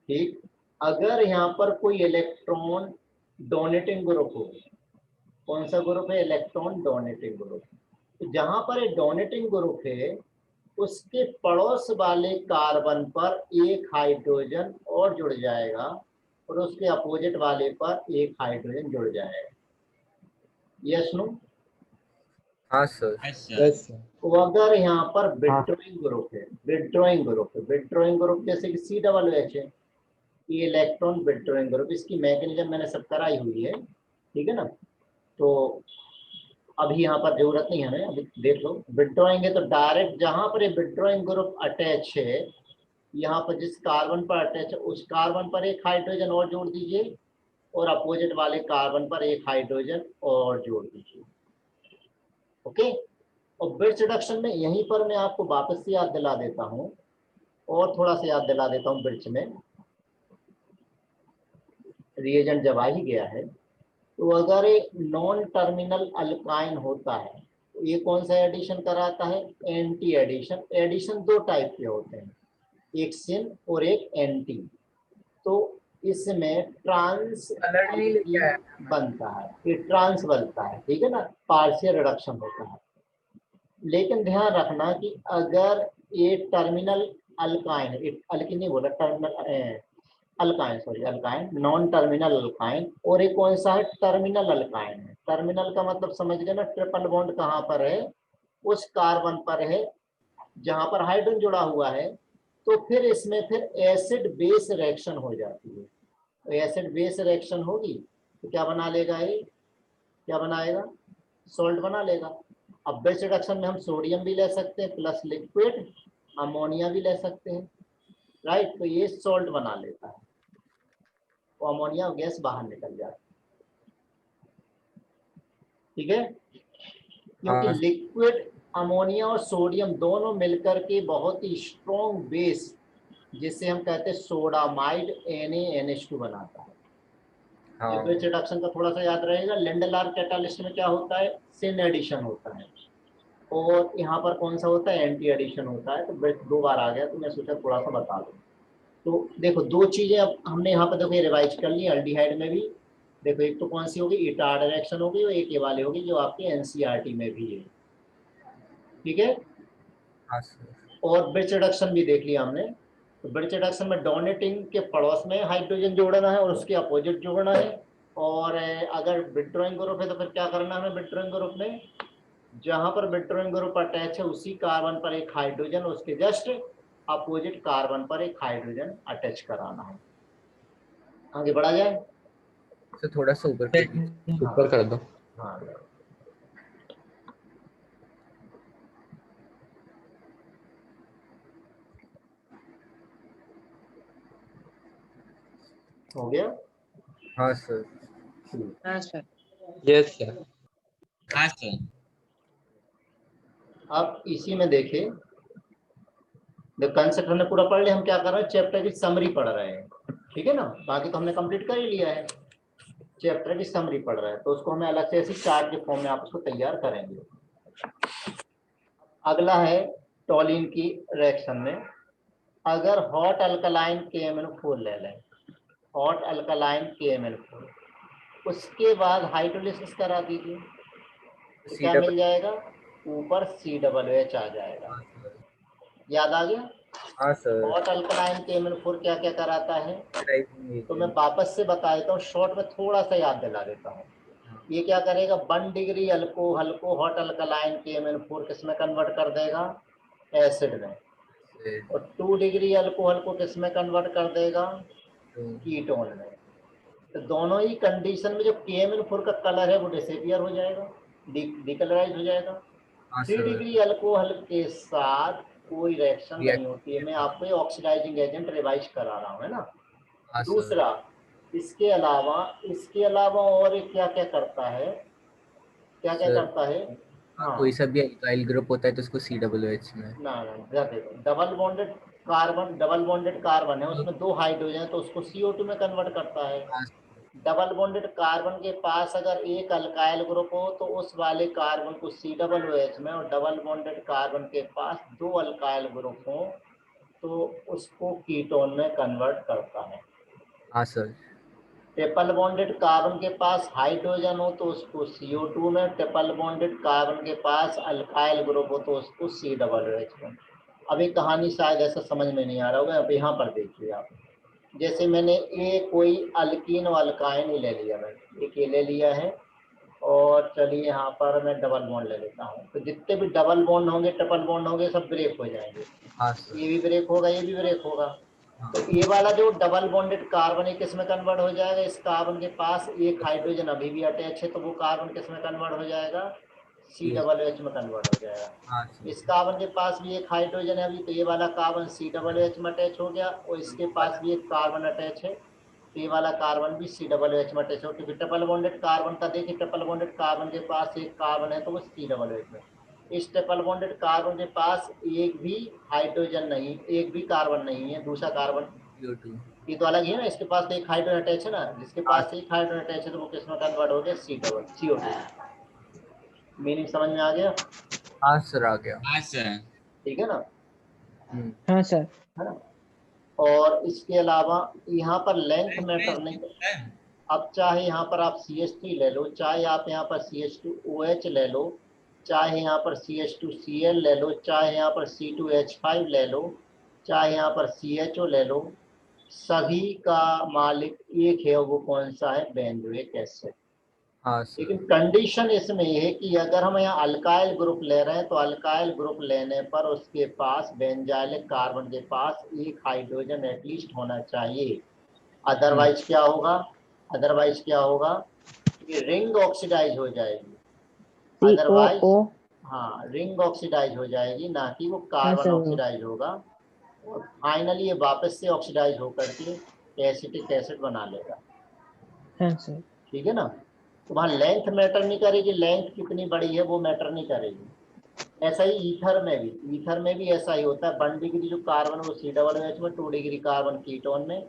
ठीक। अगर यहाँ पर कोई इलेक्ट्रॉन डोनेटिंग ग्रुप हो कौन सा ग्रुप है? Electron donating group. तो जहां पर एक डोनेटिंग ग्रुप है उसके पड़ोस वाले कार्बन पर एक हाइड्रोजन और जुड़ जाएगा और उसके अपोजिट वाले पर एक हाइड्रोजन जुड़ जाएगा। Yes no? हाँ sir. Yes sir. Yes sir. तो अगर यहाँ पर विड्रॉइंग ग्रुप है, विड्रॉइंग ग्रुप है, विड्रॉइंग ग्रुप जैसे कि COOH है, ये इलेक्ट्रॉन विड्रॉइंग ग्रुप, इसकी मैकेनिज्म मैंने सब कराई हुई है, ठीक है ना। तो अभी यहाँ पर जरूरत नहीं है हमें, अभी देख लो। विड्रॉइंग है तो डायरेक्ट जहां पर ये विड्रॉइंग ग्रुप अटैच है, यहाँ पर जिस कार्बन पर अटैच है उस कार्बन पर एक हाइड्रोजन और जोड़ दीजिए और अपोजिट वाले कार्बन पर एक हाइड्रोजन और जोड़ दीजिए। ओके। और ब्रिज रिडक्शन में यहीं पर मैं आपको वापस से याद दिला देता हूँ और थोड़ा सा याद दिला देता हूँ। ब्रिज में रिएजेंट जब आ ही गया है, तो अगर एक नॉन टर्मिनल अल्काइन होता है तो ये कौन सा एडिशन कराता है? Anti addition. एडिशन दो टाइप के होते हैं, एक सिन और एक एंटी। तो इसमें ट्रांस कलर नहीं लेके आया। बनता है, ये ट्रांस बनता है, ठीक है ना, पार्शियल रिडक्शन होता है। लेकिन ध्यान रखना कि अगर ये टर्मिनल अल्काइन, अल्किन नहीं बोला, terminal alkyne, sorry alkyne, non terminal alkyne, और एक कौन सा है? टर्मिनल अल्काइन है। टर्मिनल का मतलब समझ गए ना, ट्रिपल बॉन्ड कहाँ पर है? उस कार्बन पर है जहां पर हाइड्रोजन जुड़ा हुआ है। तो फिर इसमें फिर एसिड बेस रिएक्शन हो जाती है। तो एसिड बेस रिएक्शन होगी तो क्या बना लेगा ये? क्या बनाएगा? सॉल्ट बना लेगा। अब बेस रिडक्शन में हम सोडियम भी ले सकते हैं प्लस लिक्विड अमोनिया भी ले सकते हैं, राइट। तो ये सॉल्ट बना लेता है, तो अमोनिया गैस बाहर निकल जाती है, ठीक है। क्योंकि हाँ। लिक्विड अमोनिया और सोडियम दोनों मिलकर के बहुत ही स्ट्रॉन्ग बेस, जिसे हम कहते हैं सोडामाइड NaNH2 बनाता है। हाँ। बेस रिडक्शन का थोड़ा सा याद रहेगा। लिंडलार कैटालिस्ट में क्या होता है? सिन एडिशन होता है, और यहाँ पर कौन सा होता है? एंटी एडिशन होता है। तो दो बार आ गया तो मैं सोचा थोड़ा सा बता दूं। तो देखो दो चीजें अब हमने यहाँ पर देखो ये रिवाइज कर ली। अल्डिहाइड में भी देखो एक तो कौन सी होगी? इटार रिएक्शन होगी, और एक ये वाली होगी जो आपके NCERT में भी है, ठीक है। हाँ सर। और ब्रिज रिडक्शन भी देख लिया हमने। तो ब्रिज रिडक्शन में डोनेटिंग के पड़ोस में हाइड्रोजन जोड़ना है और उसके अपोजिट जोड़ना है। और अगर विड्रॉइंग ग्रुप है तो फिर क्या करना है? विड्रॉइंग ग्रुप में जहां पर विड्रॉइंग ग्रुप अटैच है उसी कार्बन पर एक हाइड्रोजन, उसके जस्ट अपोजिट कार्बन पर एक हाइड्रोजन अटैच कराना है। आगे बढ़ा जाए। सर थोड़ा सा ऊपर कर दीजिए। ऊपर कर दो। हाँ, हो गया। हाँ सर। Yes sir. हाँ सर। अब इसी में देखें, द कंसेप्ट हमने पूरा पढ़ लिया। हम क्या कर रहे हैं? चैप्टर की समरी पढ़ रहे हैं, ठीक है ना। बाकी तो हमने कंप्लीट कर ही लिया है। चैप्टर की समरी पढ़ रहे हैं तो उसको हमें अलग से ऐसी चार्ट के फॉर्म में आप उसको तैयार करेंगे। अगला है टॉलिन की रिएक्शन में, अगर हॉट अल्कलाइन KMnO4 ले लें, हॉट अल्कलाइन KMnO4, उसके बाद हाइड्रोलिसिस करा दीजिए तो क्या मिल जाएगा? ऊपर COOH आ जाएगा। याद आ गया? हाँ सर। हॉट अल्कलाइन KMnO4 क्या क्या कराता है? तो मैं वापस से बता देता हूँ, शॉर्ट में थोड़ा सा याद दिला देता हूँ। ये क्या करेगा? 1 डिग्री अल्कोहल को हॉट अल्कलाइन KMnO4 किस में कन्वर्ट कर देगा? एसिड में। और 2 डिग्री अल्कोहल को किस में कन्वर्ट कर देगा? कीटोन में। तो दोनों ही कंडीशन में जो KMnO4 का कलर है वो डिसअपियर हो जाएगा, डिकलराइज हो जाएगा। 3 डिग्री अल्कोहल के साथ कोई रिएक्शन नहीं होती है। मैं आपको ऑक्सीडाइजिंग एजेंट रिवाइज करा रहा हूँ, है ना। दूसरा, इसके अलावा और क्या क्या करता है? क्या क्या करता है? हाँ, कोई सा भी अल्काइल ग्रुप होता है तो उसको COOH में ना देखो, डबल बॉन्डेड कार्बन है, उसमें 2 हाइड्रोजन है तो उसको CO2 में कन्वर्ट करता है। डबल बॉन्डेड कार्बन के पास अगर एक अल्काइल ग्रुप हो तो उस वाले कार्बन को COOH में, और डबल बॉन्डेड कार्बन के पास 2 अल्काइल ग्रुप हो तो उसको कीटोन में कन्वर्ट करता है। हाँ सर। ट्रिपल बॉन्डेड कार्बन के पास हाइड्रोजन हो तो उसको CO2 में, ट्रिपल बॉन्डेड कार्बन के पास अल्काइल ग्रुप हो तो उसको COOH में। अभी कहानी शायद ऐसा समझ में नहीं आ रहा होगा। अब यहाँ पर देखिए आप, जैसे मैंने ये कोई अल्कीन और अल्काइन ही ले लिया, मैंने एक ये ले लिया है, और चलिए यहाँ पर मैं डबल बॉन्ड ले लेता हूँ। तो जितने भी डबल बॉन्ड होंगे, ट्रिपल बॉन्ड होंगे, सब ब्रेक हो जाएंगे। हाँ सर। ये भी ब्रेक होगा, ये भी ब्रेक होगा। तो ये वाला जो डबल बॉन्डेड कार्बन है किस में कन्वर्ट हो जाएगा? इस कार्बन के पास एक हाइड्रोजन अभी भी अटैच है, तो वो कार्बन किस में कन्वर्ट हो जाएगा? COOH में कन्वर्ट हो जाएगा। हाँ सर। इस कार्बन के पास भी एक हाइड्रोजन है अभी, तो ये वाला कार्बन COOH में अटैच हो गया, और इसके पास भी एक कार्बन अटैच है, तो ये वाला कार्बन भी COOH में अटैच हो। क्योंकि ट्रिपल बॉन्डेड कार्बन का देखिए, ट्रिपल बॉन्डेड कार्बन के पास एक कार्बन है तो वो COOH में। इस ट्रिपल बॉन्डेड कार्बन के पास एक भी हाइड्रोजन नहीं, एक भी कार्बन नहीं है, दूसरा कार्बन CO2। ये तो अलग ही है ना। इसके पास तो एक हाइड्रोजन अटैच है ना, जिसके पास एक हाइड्रोजन अटैच है तो वो किस में कन्वर्ट हो गया? CO2। मीनिंग समझ में आ गया? हाँ सर, आ गया। हाँ सर। ठीक है ना? हाँ सर। है ना? और इसके अलावा यहाँ पर लेंथ मैटर नहीं। अब चाहे यहाँ पर आप CH3 ले लो, चाहे आप यहाँ पर CH2OH ले लो, चाहे यहाँ पर CH2Cl ले लो, चाहे यहाँ पर C2H5 ले लो, चाहे यहाँ पर CHO ले लो, सभी का मालिक एक है, वो कौन सा है? Benzoic acid. हाँ सर। लेकिन कंडीशन इसमें यह है कि अगर हम यहाँ अल्काइल ग्रुप ले रहे हैं तो अल्काइल ग्रुप लेने पर उसके पास बेंजाइलिक कार्बन के पास एक हाइड्रोजन एटलीस्ट होना चाहिए। अदरवाइज क्या होगा? अदरवाइज क्या होगा? कि रिंग ऑक्सीडाइज हो जाएगी। अदरवाइज हाँ, रिंग ऑक्सीडाइज हो जाएगी, ना कि वो कार्बन ऑक्सीडाइज होगा। और फाइनली ये वापस से ऑक्सीडाइज होकर के एसिटिक एसिड बना लेगा। ठीक है ना? तो वहाँ लेंथ मैटर नहीं करेगी, लेंथ कितनी बड़ी है वो मैटर नहीं करेगी। ऐसा ही ईथर में भी ऐसा ही होता है। 1 डिग्री जो कार्बन वो COOH में, 2 डिग्री कार्बन कीटोन में,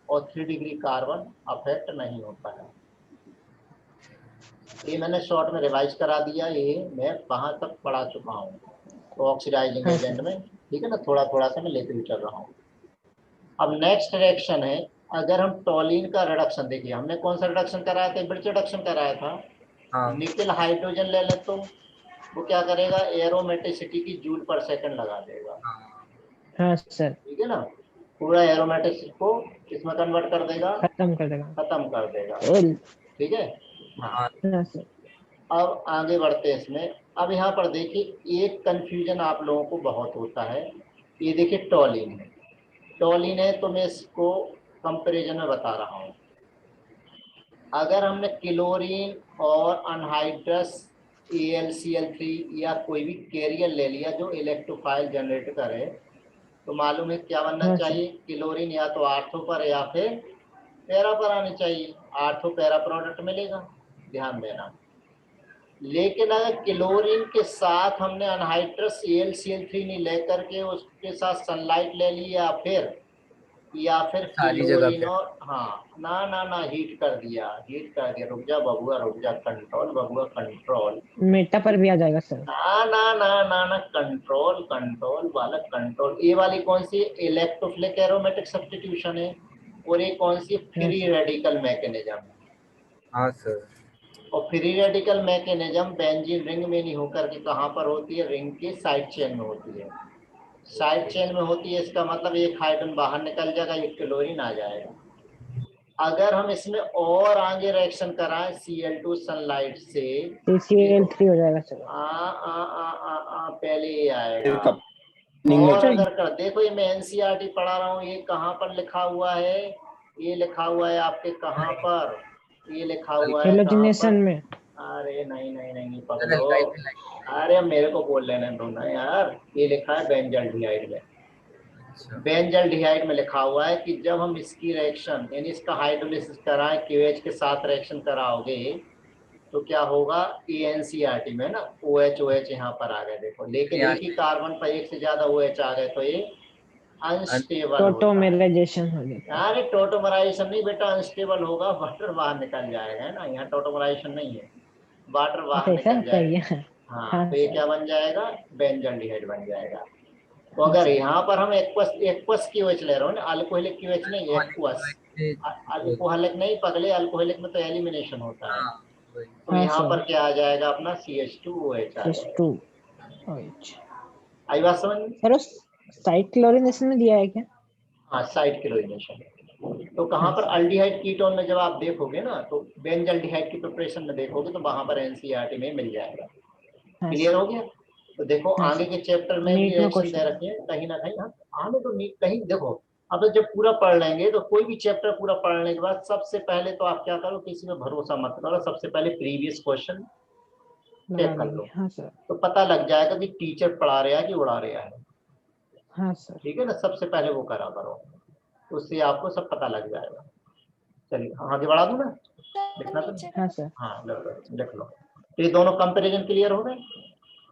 और 3 डिग्री कार्बन अफेक्ट नहीं होता है। ये मैंने शॉर्ट में रिवाइज करा दिया, ये मैं वहां तक पढ़ा चुका हूँ तो ऑक्सीडाइजिंग एजेंट में। ठीक है ना? थोड़ा थोड़ा सा मैं लेते हुए चल रहा हूँ। अब नेक्स्ट रिएक्शन है, अगर हम टॉलिन का रिडक्शन देखिए, हमने कौन सा रिडक्शन कराया था? ब्रिज रिडक्शन कराया था। हाँ। निकल हाइड्रोजन ले ले तो वो क्या करेगा? एरोमेटिसिटी की जूल पर सेकंड लगा देगा। हाँ सर। ठीक है ना? पूरा एरोमेटिसिटी को किसमें कन्वर्ट कर देगा? खत्म कर देगा। ठीक है? हाँ सर। अब आगे बढ़ते हैं इसमें। अब यहाँ पर देखिए, एक कंफ्यूजन आप लोगों को बहुत होता है। ये देखिए टॉलिन है तो मैं इसको कंपैरिजन में बता रहा हूँ। अगर हमने क्लोरीन और अनहाइड्रस AlCl3 या कोई भी कैरियर ले लिया जो इलेक्ट्रोफाइल जनरेट करे, तो मालूम है क्या बनना चाहिए? क्लोरीन या तो आर्थो पर या फिर पैरा पर आनी चाहिए। आर्थो पैरा प्रोडक्ट मिलेगा, ध्यान देना। लेकिन अगर क्लोरीन के साथ हमने अनहाइड्रस AlCl3 नहीं लेकर के उसके साथ सनलाइट ले ली, या फिर सारी जगह क्लोरीन पे। और ना हीट कर दिया। रुक जा बबुआ, रुक जा, कंट्रोल। मेटा पर भी आ जाएगा सर। ना कंट्रोल वाला कंट्रोल। ये वाली कौन सी? इलेक्ट्रोफिलिक एरोमेटिक सब्स्टिट्यूशन है, और ये कौन सी? Free radical mechanism. हाँ सर। और free radical mechanism benzene ring में नहीं होकर के कहाँ पर होती है? रिंग के साइड चेन में होती है। साइड चेन में होती है, इसका मतलब एक हाइड्रोजन बाहर निकल जाएगा, एक क्लोरीन आ जाएगा। अगर हम इसमें और आगे रिएक्शन कराएं Cl2 सनलाइट से, Cl3 हो जाएगा सर। पहले ये आएगा। और अगर कर देखो, ये मैं NCERT पढ़ा रहा हूँ, ये कहाँ पर लिखा हुआ है? ये लिखा हुआ है आपके कहाँ पर? ये लिखा हुआ है हेलोजिनेशन में। अरे नहीं पकड़ो। अरे मेरे को बोल लेने दो ना यार। ये लिखा है बेंजल्डिहाइड में। बेंजल्डिहाइड में लिखा हुआ है कि जब हम इसकी रिएक्शन यानी इसका हाइड्रोलिसिस कराएं, QH के साथ रिएक्शन कराओगे तो क्या होगा? NCERT में ना OH यहाँ पर आ गए देखो, लेकिन एक ही कार्बन पर एक से ज्यादा OH आ गए तो ये अनस्टेबल टोटोमराइजेशन हो जाता है। अरे टोटोमराइजेशन नहीं बेटा, अनस्टेबल होगा, वाटर बाहर निकल जाएगा। है ना? यहाँ टोटोमराइजेशन नहीं है, वाटर बाहर निकल जाएगा। हाँ, तो ये क्या बन जाएगा? बेंजल्डिहाइड बन जाएगा। तो अगर यहाँ पर हम एक्वस QH ले रहे हो ना, अल्कोहलिक QH नहीं, अल्कोहलिक नहीं पगले, अल्कोहलिक में तो एलिमिनेशन होता है। हाँ, वही। तो हाँ, यहाँ सर। पर क्या आ जाएगा अपना CH2OH आ जाएगा। H2 OH। आई बात समझ में? सर उस साइड क्लोरीनेशन में दिया है क्या? हाँ, साइड क्लोरीनेशन। तो कहाँ हाँ, पर सर। अल्डिहाइड कीटोन में जब आप देखोगे ना तो बेंजल्डिहाइड की प्रिपरेशन में देखोगे तो वहां पर NCERT में मिल जाएगा। हाँ, क्लियर सर। हो गया? तो देखो हाँ, आगे सर। के चैप्टर में भी नीट में रिएक्शन दे क्वेश्चन। रखे हैं कहीं ना कहीं। आगे तो नीट कहीं देखो, अब जब पूरा पढ़ लेंगे तो कोई भी चैप्टर पूरा पढ़ने के बाद सबसे पहले तो आप क्या करो, किसी में भरोसा मत करो, सबसे पहले प्रीवियस क्वेश्चन लगा चेक कर लो, लेंगे। हाँ, सर। तो पता लग जाएगा कि टीचर पढ़ा रहा है कि उड़ा रहा है। हाँ, सर। ठीक है ना, सबसे पहले वो करा करो, उससे आपको सब पता लग जाएगा। चलिए आगे बढ़ा दूं ना, लिखना तो नहीं? हाँ, सर। हाँ लिख लो। तो ये दोनों कंपैरिजन क्लियर हो गए।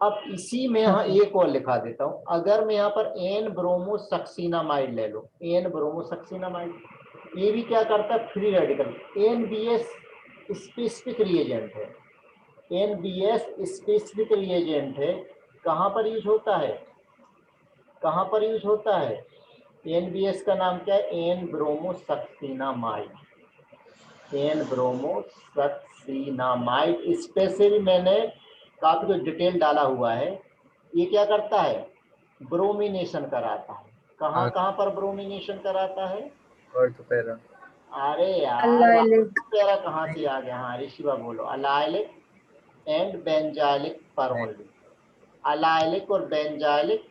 अब इसी में हाँ, यहाँ सर। एक और लिखा देता हूँ। अगर मैं यहाँ पर एन ब्रोमोसक्सीनामाइड ले लो, एन ब्रोमोसक्सीनामाइड, ये भी क्या करता है, free radical. NBS specific reagent है, NBS स्पेसिफिक रिएजेंट है। कहाँ पर यूज होता है, कहाँ पर यूज होता है? NBS का नाम क्या है? N bromosuccinimide, N bromosuccinimide. इस पे से भी मैंने काफी कुछ डिटेल डाला हुआ है। ये क्या करता है, ब्रोमिनेशन कराता है। कहाँ हाँ। कहाँ पर ब्रोमिनेशन कराता है? और तो पैरा। अरे यार अलाइलिक। पैरा कहाँ से आ गया? हाँ ऋषिवा बोलो। अलाइलिक एंड बेंजाइलिक पर ओनली, अलाइलिक और बेंजाइलिक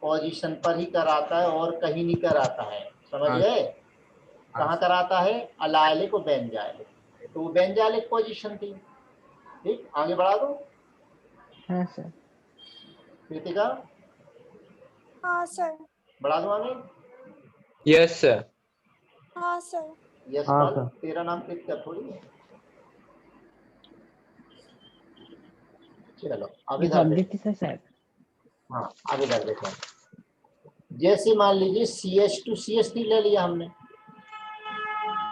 पोजीशन पर ही कराता है और कहीं नहीं कराता है। समझ हाँ। गए? हाँ, कहाँ कराता है? अलाइलिक और बेंजाइलिक। तो वो बेंजाइलिक पोजीशन थी। ठीक, आगे बढ़ा दो हाँ, सर। कृतिका, हाँ सर। बढ़ा दो आगे। Yes sir. हाँ सर। यशपाल, तेरा नाम कृतिका थोड़ी है। चलो अब ये इधर पब्लिक देखो। थी सर। हाँ अब इधर देखो, जैसे मान लीजिए CH2 CH3 ले लिया हमने।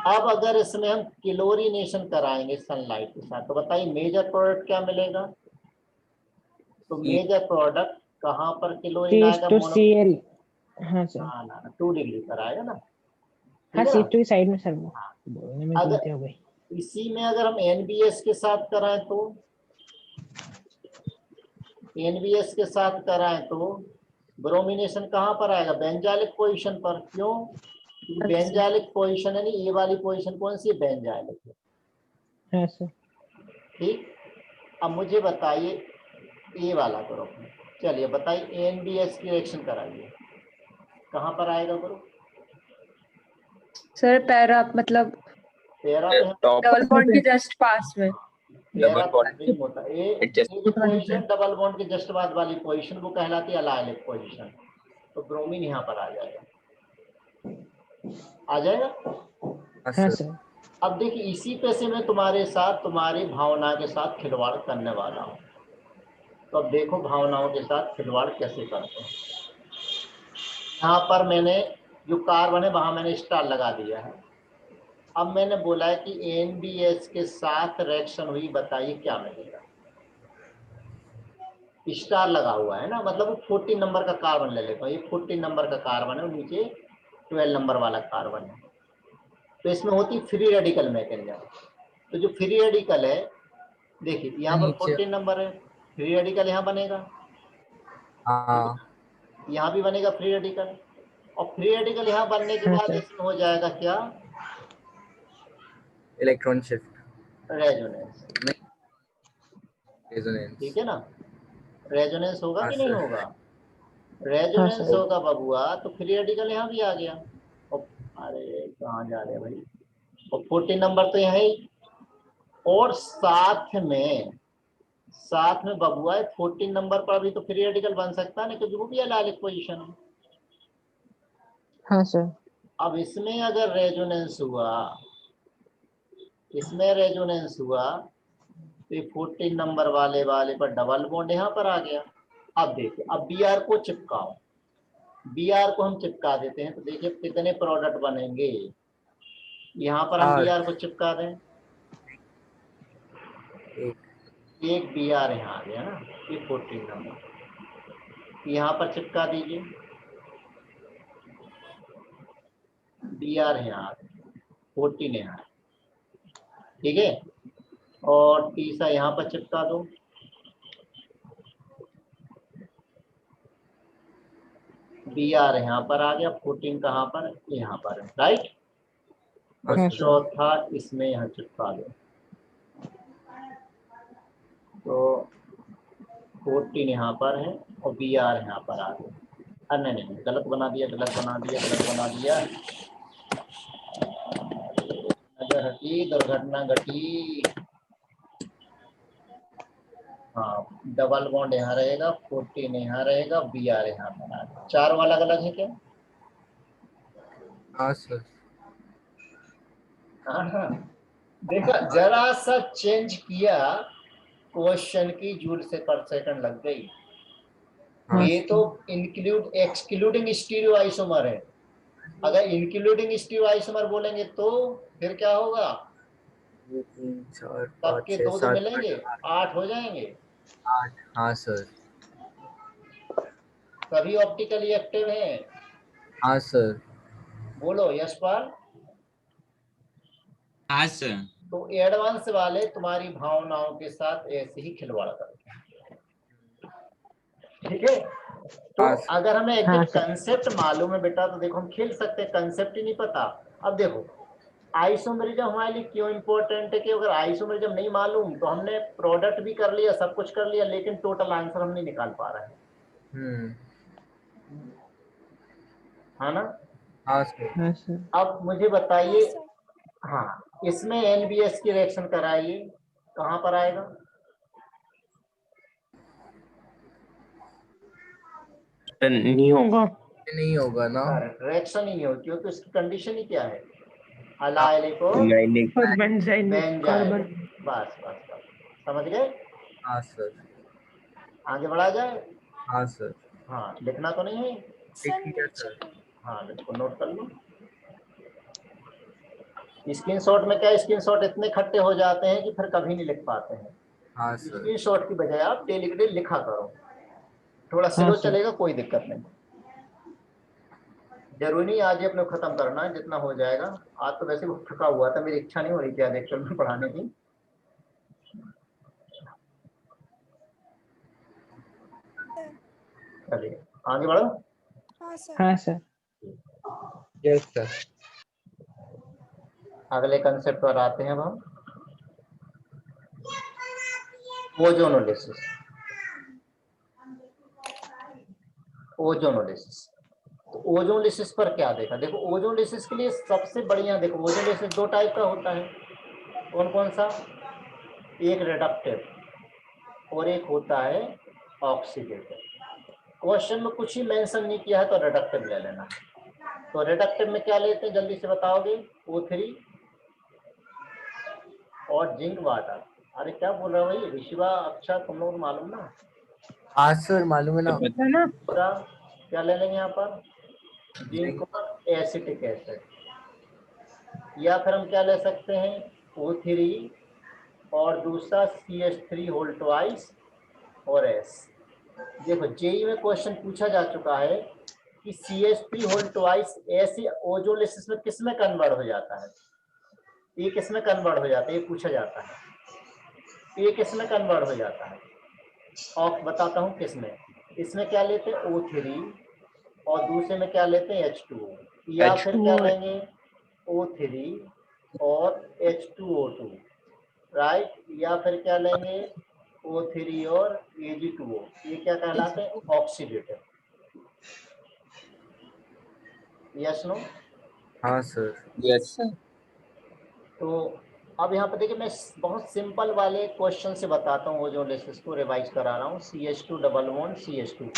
अब अगर इसमें हम क्लोरीनेशन कराएंगे सनलाइट के साथ, तो बताइए मेजर प्रोडक्ट क्या मिलेगा? तो मेजर प्रोडक्ट कहाँ पर क्लोरीन आएगा? CH2Cl। हाँ, सर। हाँ ना 2 डिग्री पर आएगा ना। हाँ, ठीक है ना? CH2 की साइड में सर, वो बोलने में गलती हो अगर गई। इसी में अगर हम NBS के साथ कराएं तो, NBS के साथ कराएं तो ब्रोमिनेशन कहाँ पर आएगा? बेंजाइलिक पोजीशन पर। क्यों? क्योंकि बेंजाइलिक पोजीशन है, नहीं ये वाली पोजीशन कौन सी है? बेंजाइलिक है। हाँ, सर। ठीक, अब मुझे बताइए ये वाला ग्रुप, चलिए बताइए NBS की रिएक्शन कराइए, कहाँ पर आएगा ग्रुप? सर पैरा मतलब पैरा पे डबल बॉन्ड के जस्ट पास में। पैरा नहीं होता, ये जो पोजीशन डबल बॉन्ड के जस्ट बाद वाली पोजीशन वो कहलाती है अलाइलिक पोजीशन। तो ब्रोमीन यहाँ पर आ जाएगा, आ जाएगा। हाँ, सर। अब देखिए इसी पे से मैं तुम्हारे साथ तुम्हारी भावना के साथ खिलवाड़ करने वाला हूँ। तो अब देखो भावनाओं के साथ खिलवाड़ कैसे करते हैं। यहाँ पर मैंने जो कार्बन है वहां मैंने स्टार लगा दिया है। अब मैंने बोला है कि NBS के साथ रिएक्शन हुई, बताइए क्या मिलेगा? स्टार लगा हुआ है ना, मतलब वो 14 नंबर का कार्बन ले लेता हूँ। ये 14 नंबर का कार्बन है और नीचे 12 नंबर वाला कार्बन है। तो इसमें होती फ्री रेडिकल मैकेनिज्म। तो जो फ्री रेडिकल है, देखिए यहाँ पर 14 नंबर है, फ्री रेडिकल यहाँ बनेगा। हाँ। यहाँ भी बनेगा फ्री रेडिकल, और फ्री रेडिकल यहाँ बनने के हाँ, बाद सर। इसमें हो जाएगा क्या? Electron shift, resonance. रेजोनेंस। ठीक है ना, रेजोनेंस होगा कि नहीं होगा? हाँ, रेजोनेंस सर। होगा बबुआ, तो फ्री रेडिकल यहाँ भी आ गया। और अरे कहाँ जा रहे भाई, और 14 नंबर तो यहाँ ही, और साथ में बबुआ 14 नंबर पर भी तो फ्री रेडिकल बन सकता है ना, क्योंकि वो भी अलाइलिक पोजीशन है। हाँ, सर। अब इसमें अगर रेजोनेंस हुआ, इसमें रेजोनेंस हुआ तो ये 14 नंबर वाले पर डबल बॉन्ड यहाँ पर आ गया। अब देखिए, अब Br को चिपकाओ, Br को हम चिपका देते हैं तो देखिए कितने प्रोडक्ट बनेंगे। यहाँ पर हम Br को चिपका दें, एक Br यहाँ आ गया ना, ये 14 नंबर। यहाँ पर चिपका दीजिए, Br यहाँ आ गया। 14 यहाँ, ठीक है। और तीसरा यहाँ पर चिपका दो, BR यहाँ पर आ गया, 14 कहाँ पर, यहाँ पर, राइट। और हाँ, सर। चौथा इसमें यहाँ चिपका दो, तो 14 यहाँ पर है और BR यहाँ पर आ गया। नहीं नहीं, गलत बना दिया, गलत बना दिया, गलत बना दिया, नजर हटी, दुर्घटना घटी। हाँ, डबल बॉन्ड यहाँ रहेगा, 14 यहाँ रहेगा, BR यहाँ पर आ गया। चारों अलग अलग है क्या? हाँ सर। हाँ, देखा, जरा सा चेंज किया, क्वेश्चन की जूल से पर सेकंड लग गई। हाँ, ये तो इंक्लूड एक्सक्लूडिंग स्टीरियो आइसोमर है। अगर इंक्लूडिंग स्टीरियो आइसोमर बोलेंगे तो फिर क्या होगा? 3 4 तब 5 के 6 दो 7 मिलेंगे, 8 हो जाएंगे। 8। हाँ सर। सभी ऑप्टिकली एक्टिव हैं। हाँ सर। बोलो यशपाल। हाँ सर। तो एडवांस वाले तुम्हारी भावनाओं के साथ ऐसे ही खिलवाड़ करते हैं, ठीक है। तो हाँ सर। अगर हमें हाँ एग्जैक्ट सर। कंसेप्ट मालूम है बेटा, तो देखो हम खेल सकते हैं, कंसेप्ट ही नहीं पता। अब देखो आइसोमेरिज्म हमारे लिए क्यों इंपॉर्टेंट है, कि अगर आइसोमेरिज्म नहीं मालूम तो हमने प्रोडक्ट भी कर लिया, सब कुछ कर लिया, लेकिन टोटल आंसर हम नहीं निकाल पा रहे हैं, है ना। हाँ सर। हाँ, सर। अब मुझे हाँ बताइए, सर। हाँ, इसमें NBS की रिएक्शन कराइए, कहाँ पर आएगा? नहीं होगा। नहीं होगा ना। रिएक्शन ही नहीं होती, क्योंकि उसकी कंडीशन ही क्या है, अलाइल को और बेंजाइन बेंजाइल। कार्बन। बस बस बस, समझ गए। हाँ सर। आगे बढ़ा जाए। हाँ सर। हाँ, लिखना तो नहीं है। सर ठीक है नीचे सर। पे। हाँ, बिल्कुल नोट कर लो। स्क्रीनशॉट में क्या, स्क्रीनशॉट इतने इकट्ठे हो जाते हैं कि फिर कभी नहीं लिख पाते हैं। हाँ सर। स्क्रीनशॉट की बजाय आप डेली के डेली लिखा करो, थोड़ा हाँ स्लो सर। चलेगा, कोई दिक्कत नहीं। जरूरी नहीं आज ही अपने खत्म करना है, जितना हो जाएगा। आज तो वैसे बहुत थका हुआ था, मेरी इच्छा नहीं हो रही थी आज एक्चुअल में पढ़ाने की। सर। चलिए आगे बढ़ो। हाँ सर। हाँ, सर। Yes sir. अगले कंसेप्ट पर आते हैं अब हम, ओजोनोलिसिस। ओजोनोलिसिस, तो ओजोनोलिसिस पर क्या देखा? देखो ओजोनोलिसिस के लिए सबसे बढ़िया, देखो ओजोनोलिसिस दो टाइप का होता है। कौन कौन सा? एक रिडक्टिव और एक होता है ऑक्सीडेटिव। क्वेश्चन में कुछ ही मेंशन नहीं किया है तो रिडक्टिव ले लेना। तो रिडक्टिव में क्या लेते हैं, जल्दी से बताओगे? O3 और जिंक वाटर। अरे क्या बोल रहा है भाई ऋषिवा, अच्छा तुम लोग मालूम ना। हाँ सर, मालूम है ना। पता ना। दूसरा क्या ले लेंगे यहाँ पर? Zinc zinc. और एसिटिक एसिड। या फिर हम क्या ले सकते हैं? O3 और दूसरा CH3 होल ट्वाइस और S। देखो जेई में क्वेश्चन पूछा जा चुका है कि CH3 होल ट्वाइस ऐसी ओजोलिसिस में किस में कन्वर्ट हो जाता है, ये किस में कन्वर्ट हो जाता है, ये पूछा जाता है। ये किस में कन्वर्ट हो जाता है? और बताता हूँ किस में। इसमें क्या लेते हैं? O3 और दूसरे में क्या लेते हैं? H2O। या फिर क्या लेंगे? O3 और H2O2, राइट। या फिर क्या लेंगे? O3 और Ag2O। ये क्या कहलाते हैं? ऑक्सीडेटिव। Yes no? हाँ सर। यस। तो अब यहाँ पे देखिए, मैं बहुत सिंपल वाले क्वेश्चन से बताता हूँ, ओजोनोलिसिस को रिवाइज करा रहा हूँ। CH2 double bond CH2।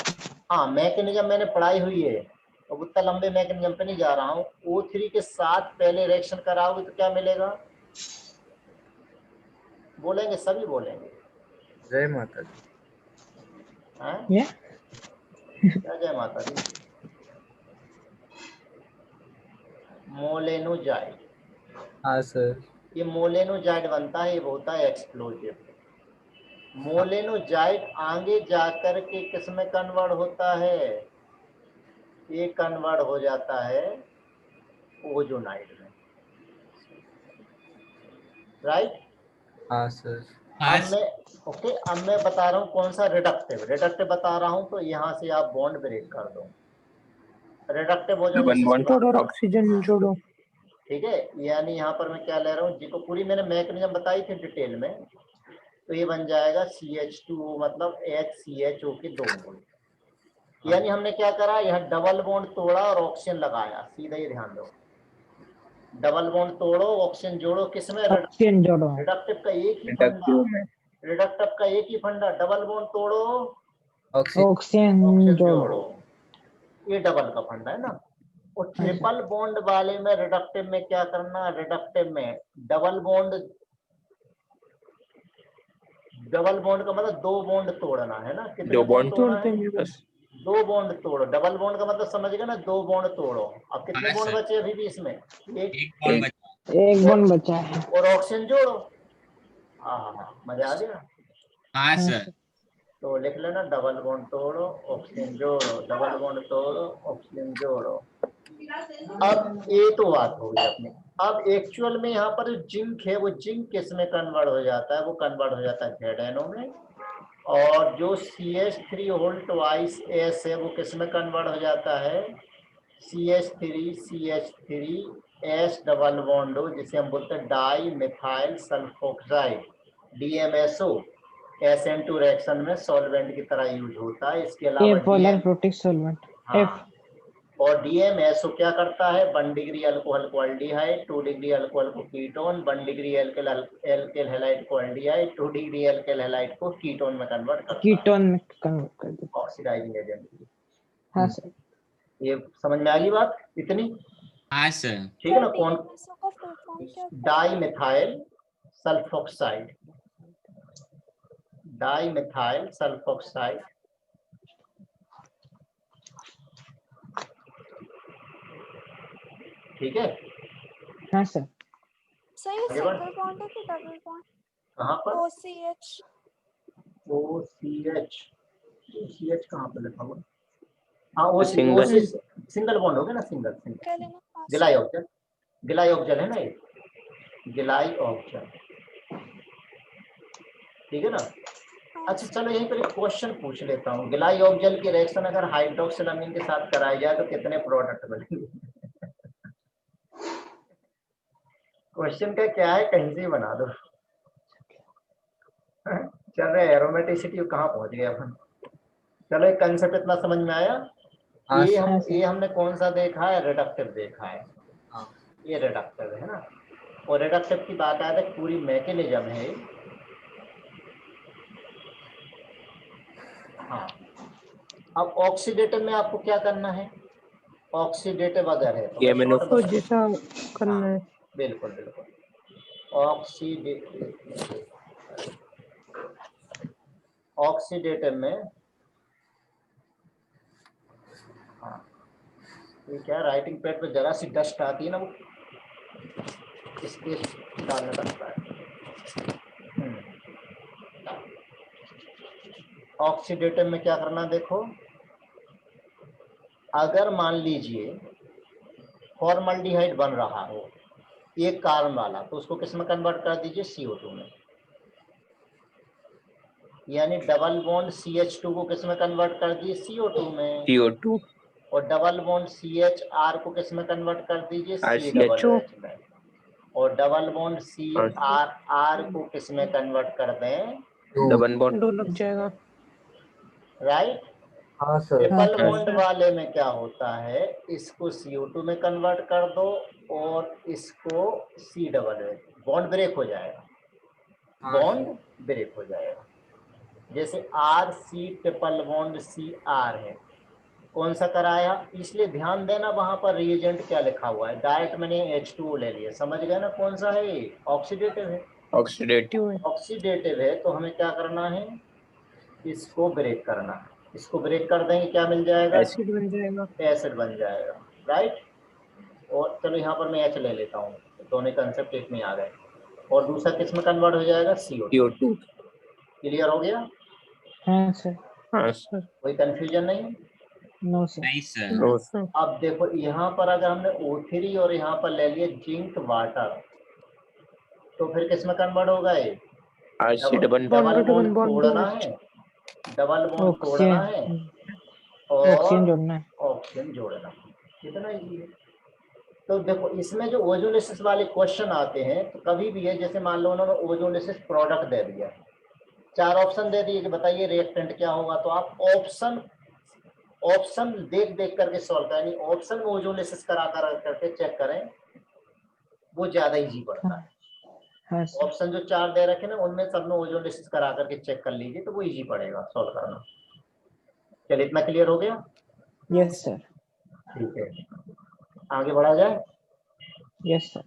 हाँ, मैकेनिज्म मैंने पढ़ाई हुई है, अब उतना लंबे मैकेनिज्म पे नहीं जा रहा हूँ। O3 के साथ पहले रिएक्शन कराओगे तो क्या मिलेगा? बोलेंगे, सभी बोलेंगे। जय माता दी। हैं? ये क्या जय माता दी? मोलेनोजाइड। हाँ सर। ये मोलेनोजाइड बनता है, ये होता है एक्सप्लोजिव। मोलेनोजाइड आगे जाकर के किस में कन्वर्ट होता है? ये कन्वर्ट हो जाता है ओजोनाइड में। राइट। हाँ सर। अब मैं बता रहा हूँ कौन सा रिडक्टिव बता रहा हूँ, तो यहाँ से आप बॉन्ड ब्रेक कर दो, रिडक्टिव हो जाए। डबल बॉन्ड तोड़ो और ऑक्सीजन जोड़ो। ठीक है, यानी यहाँ पर मैं क्या ले रहा हूँ, जिसको पूरी मैंने मैकेनिज्म बताई थी डिटेल में, तो ये बन जाएगा CH2 मतलब HCHO के 2 बॉन्ड। यानी हमने क्या करा, यहाँ डबल बॉन्ड तोड़ा और ऑक्सीजन लगाया, सीधा ही ध्यान दो, डबल बॉन्ड तोड़ो ऑक्सीजन जोड़ो, किसमें, ऑक्सीजन जोड़ो। रिडक्टिव का एक ही फंडा, रिडक्टिव का एक ही फंडा, डबल बॉन्ड तोड़ो ऑक्सीजन जोड़ो। ये डबल का फंडा है ना। और ट्रिपल बॉन्ड वाले में रिडक्टिव में क्या करना, रिडक्टिव में डबल बॉन्ड का मतलब 2 बॉन्ड तोड़ना है ना। कितने 2 बॉन्ड तोड़ना तोड़ते है? हैं बस। 2 बॉन्ड तोड़ो। डबल बॉन्ड का मतलब समझ गए ना, 2 बॉन्ड तोड़ो। अब कितने हाँ, बॉन्ड सर। बचे अभी भी इसमें? एक बॉन्ड बचा। एक बॉन्ड बचा है। और ऑक्सीजन जोड़ो। हाँ, मजा आ गया। हाँ सर। तो लिख लेना, डबल बॉन्ड तोड़ो ऑक्सीजन जोड़ो, डबल बॉन्ड तोड़ो ऑक्सीजन जोड़ो। अब ये तो बात हो गई अपनी। अब एक्चुअल में यहाँ पर जो जिंक है, वो जिंक किस में कन्वर्ट हो जाता है, वो कन्वर्ट हो जाता है ZnO में। और जो CH3 होल ट्वाइस S है, वो किस में कन्वर्ट हो जाता है, CH3 S डबल बॉन्ड हो, जिसे हम बोलते हैं dimethyl sulfoxide, DMSO। SN2 reaction में सॉल्वेंट की तरह यूज होता है। इसके अलावा पोलर प्रोटिक सॉल्वेंट। और DMSO क्या करता है, 1 डिग्री अल्कोहल को एल्डिहाइड, 2 डिग्री अल्कोहल को कीटोन, 1 डिग्री एल्किल हैलाइड को एल्डिहाइड, 2 डिग्री एल्किल हैलाइड को कीटोन में कन्वर्ट करता है, कीटोन में कन्वर्ट कर देता है। Oxidising agent. हाँ सर। ये समझ में आ गई बात इतनी? हाँ सर। ठीक है ना। कौन? DMSO का फुल फॉर्म क्या था? Di methyl sulphoxide, di methyl sulphoxide. ठीक है। सर हाँ सर। ये आगे बढ़। सिंगल बॉन्ड है कि डबल बॉन्ड? कहाँ पर? OCH। OCH कहाँ पर लिखा हुआ? हाँ, वो सिंगल सिंगल बॉन्ड हो गया ना, सिंगल क्या लेना? गिलाई ऑक्जल, गिलाई ऑक्जल है ना ये, गिलाई ऑक्जल। ठीक है ना। अच्छा चलो यहीं पर एक क्वेश्चन पूछ लेता हूँ, गिलाई ऑक्जल की रिएक्शन अगर हाइड्रोक्सिलामीन के साथ कराई जाए तो कितने प्रोडक्ट बनेंगे? क्वेश्चन का क्या है, कहीं से ही बना दो। चल रहे एरोमेटिसिटी कहाँ पहुंच गए अपन। चलो एक कंसेप्ट इतना समझ में आया। ये हमने कौन सा देखा है, रिडक्टिव देखा है। ये रिडक्टिव है ना। और रिडक्टिव की बात आया था, पूरी मैकेनिज्म है। हाँ, अब ऑक्सीडेटिव में आपको क्या करना है, ऑक्सीडेटिव अगर है तो ये जैसा करना है। बिल्कुल बिल्कुल। ऑक्सीडेटिव में हाँ, ये क्या राइटिंग पैड पे जरा सी डस्ट आती है ना, वो इसके डालना पड़ता है। ऑक्सीडेटिव में क्या करना, देखो अगर मान लीजिए फॉर्मल्डिहाइड बन रहा हो एक कार्बन वाला, तो उसको किस में कन्वर्ट कर दीजिए, CO2 में। यानी डबल बॉन्ड CH2 को किस में कन्वर्ट कर दिए, CO2 में। CO2 और डबल बॉन्ड CHR को किस में कन्वर्ट कर दीजिए, RCHO CH में। और डबल बॉन्ड CRR को किस में कन्वर्ट कर दें, डबल बॉन्ड दो लग जाएगा। राइट। हाँ सर। ट्रिपल बॉन्ड वाले में क्या होता है, इसको CO2 में कन्वर्ट कर दो और इसको C डबल है, बॉन्ड ब्रेक हो जाएगा, बॉन्ड ब्रेक हो जाएगा। जैसे RC ट्रिपल बॉन्ड CR है, कौन सा कराया, इसलिए ध्यान देना वहां पर रिएजेंट क्या लिखा हुआ है। डायरेक्ट मैंने H2O ले लिया, समझ गए ना कौन सा है, ऑक्सीडेटिव है। ऑक्सीडेटिव है। ऑक्सीडेटिव है तो हमें क्या करना है, इसको ब्रेक करना है। इसको ब्रेक कर देंगे, क्या मिल जाएगा, एसिड बन जाएगा। एसिड बन जाएगा, राइट। और चलो यहाँ पर मैं H ले लेता हूँ, दोनों कंसेप्ट एक में आ गए। और दूसरा किस में कन्वर्ट हो जाएगा, CO2। क्लियर हो गया? हाँ सर। हाँ सर। कोई कंफ्यूजन नहीं? No sir. नहीं सर। No sir. अब देखो यहाँ पर अगर हमने O3 और यहाँ पर ले लिया जिंक वाटर, तो फिर किस में कन्वर्ट होगा ये? RC double double to bond bond तोड़ना to है, डबल बॉन्ड तोड़ना है ऑक्सीजन और जोड़ना है। ऑक्सीजन जोड़ना है। कितना इजी है। तो देखो इसमें जो ओजोलिसिस वाले क्वेश्चन आते हैं तो कभी भी है, जैसे मान लो उन्होंने ओजोलिसिस प्रोडक्ट दे दिया, 4 ऑप्शन दे दिए कि बताइए रिएक्टेंट क्या होगा, तो आप ऑप्शन देख देख करके सॉल्व करें, यानी ऑप्शन में ओजोलिसिस करा करके चेक करें, वो ज्यादा इजी पड़ता है। हाँ सर। ऑप्शन जो 4 दे रखे ना उनमें सब में ओजोलिसिस करा करके चेक कर लीजिए, तो वो इजी पड़ेगा सॉल्व करना। चलिए इतना क्लियर हो गया? Yes sir. ठीक है, आगे बढ़ा जाए। Yes sir.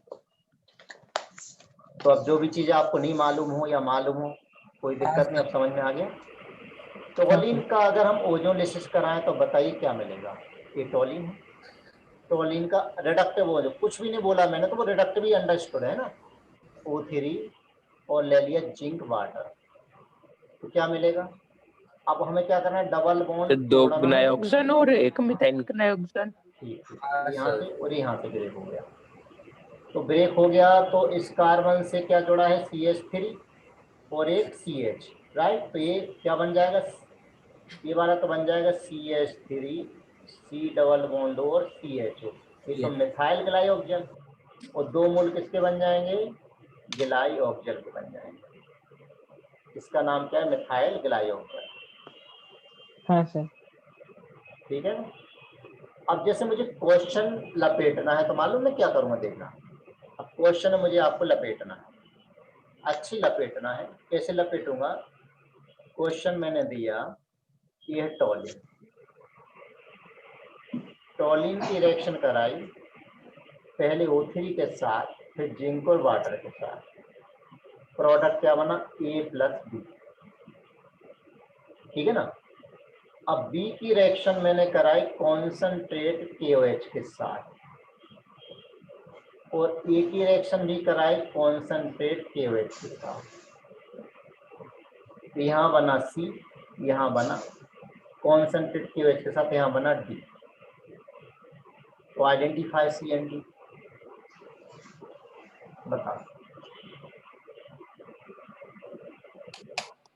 तो अब जो भी चीजें आपको नहीं मालूम हो या मालूम हो, कोई दिक्कत नहीं, अब समझ में आ गया। टोलिन का अगर हम ओजोलिसिस कराएं तो बताइए क्या मिलेगा? ये टोलिन है, टोलिन का रिडक्टिव ओजो, कुछ भी नहीं बोला मैंने, तो वो रिडक्टिव ही अंडरस्टूड है ना। O3 और ले लिया जिंक वाटर, तो क्या मिलेगा? अब हमें क्या करना है, डबल बॉन्ड 2 तोड़ना है। नाइट्रोजन और 1 मिथाइल नाइट्रोजन। ठीक है, यहाँ से और यहाँ से ब्रेक हो गया, तो ब्रेक हो गया तो इस कार्बन से क्या जुड़ा है, CH3 और एक CH, राइट। तो ये क्या बन जाएगा, ये वाला तो बन जाएगा CH3 C डबल बॉन्ड और CHO, ये तो मिथाइल गिलाई ऑक्जल, और 2 मोल किसके बन जाएंगे, गिलाई ऑक्जल के बन जाएंगे। इसका नाम क्या है, मिथाइल गिलाई ऑक्जल। हाँ सर। ठीक है। अब जैसे मुझे क्वेश्चन लपेटना है तो मालूम मैं क्या करूँगा, देखना। अब क्वेश्चन है मुझे आपको लपेटना है, अच्छी लपेटना है। कैसे लपेटूंगा, क्वेश्चन मैंने दिया कि है टोलिन, टोलिन की रिएक्शन कराई पहले O3 के साथ, फिर जिंक और वाटर के साथ, प्रोडक्ट क्या बना, A+B, ठीक है ना। अब B की रिएक्शन मैंने कराई कॉन्सनट्रेट KOH के साथ, और A की रिएक्शन भी कराई कॉन्सनट्रेट KOH के साथ, यहाँ बना C, यहाँ बना कॉन्सनट्रेट KOH के साथ, यहाँ बना D। तो आइडेंटिफाई CND, बताओ।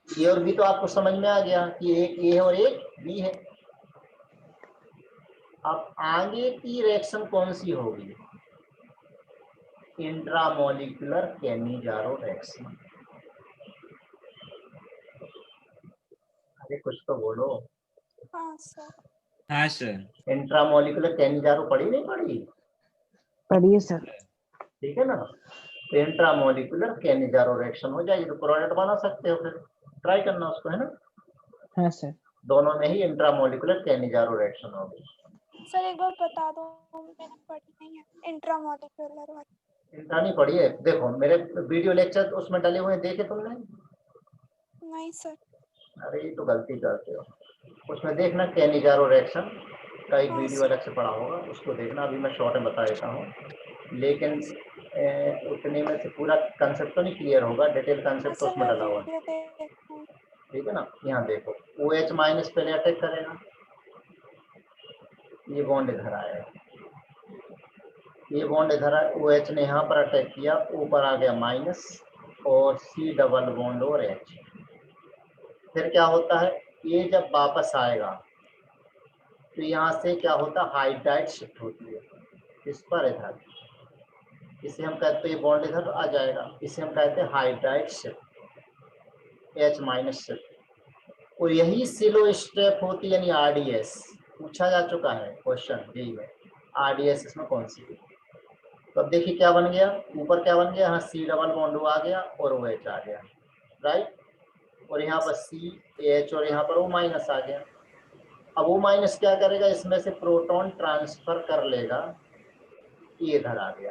ए और बी तो आपको समझ में आ गया कि एक ए और एक बी है। अब आगे की रिएक्शन कौन सी होगी, इंट्रामोलिकुलर कैनिजारो रिएक्शन। अरे कुछ तो बोलो। हाँ सर। हाँ सर। इंट्रामोलिकुलर कैनिजारो पढ़ी नहीं पढ़ी? पढ़िए सर। ठीक है ना। तो इंट्रामोलिकुलर कैनिजारो रिएक्शन हो जाएगी, तो प्रोडक्ट बना सकते हो, फिर ट्राई करना उसको, है ना। हाँ सर। दोनों में ही इंट्रामोलिकुलर कैनिजारो रिएक्शन होगी। सर एक बार बता दो, मैंने पढ़ी नहीं है इंट्रामोलिकुलर वाली। इंट्रा नहीं पढ़ी है, देखो मेरे वीडियो लेक्चर उसमें डले हुए हैं, देखे तुमने? नहीं सर। अरे ये तो गलती करते हो, उसमें देखना कैनिजारो रिएक्शन का एक हाँ वीडियो सर। अलग से पड़ा होगा, उसको देखना। अभी मैं शॉर्ट में बता देता हूँ, लेकिन उतने में से पूरा कंसेप्ट तो नहीं क्लियर होगा, डिटेल कंसेप्ट तो सर उसमें मैं डला हुआ है। वीडियो देखूँ। ठीक है ना। यहाँ देखो OH माइनस पहले अटैक करेगा, ये बॉन्ड इधर आएगा, ये बॉन्ड इधर आया, OH ने यहाँ पर अटैक किया, ऊपर आ गया माइनस और C डबल बॉन्ड और H। फिर क्या होता है, ये जब वापस आएगा तो यहाँ से क्या होता है, हाइड्राइड शिफ्ट होती है इस पर इधर, इसे हम कहते हैं, ये बॉन्ड इधर आ जाएगा, इसे हम कहते हैं hydride shift, H minus shift. और यही सिलो स्टेप होती है, यानी RDS पूछा जा चुका है क्वेश्चन यही में, RDS इसमें कौन सी है। तो अब देखिए क्या बन गया, ऊपर क्या बन गया, यहाँ C डबल बॉन्ड आ गया और OH आ गया, राइट। और यहाँ पर CH और यहाँ पर O माइनस आ गया। अब O माइनस क्या करेगा, इसमें से प्रोटॉन ट्रांसफर कर लेगा, ये इधर आ गया,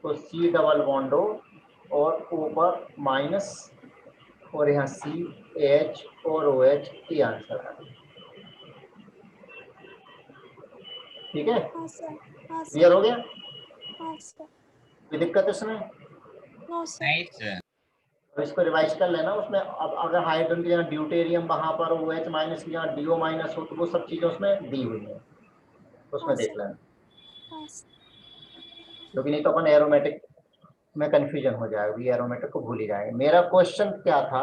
तो C डबल बॉन्ड और ऊपर माइनस और यहाँ CH और OH, ये आंसर आ गया। ठीक है, हाँ सर। हाँ क्लियर सर। हो गया? हाँ सर। कोई दिक्कत है इसमें? No sir. नहीं सर। अब इसको रिवाइज कर लेना। उसमें अब अगर हाइड्रोजन की जगह ड्यूटेरियम, वहां पर OH माइनस की जगह DO माइनस हो, तो वो सब चीजें उसमें दी हुई है, उसमें हाँ देख सर। लेना, हाँ सर। क्योंकि नहीं तो अपन एरोमेटिक में कंफ्यूजन हो जाएगा, वी एरोमेटिक को भूल ही जाएंगे। मेरा क्वेश्चन क्या था,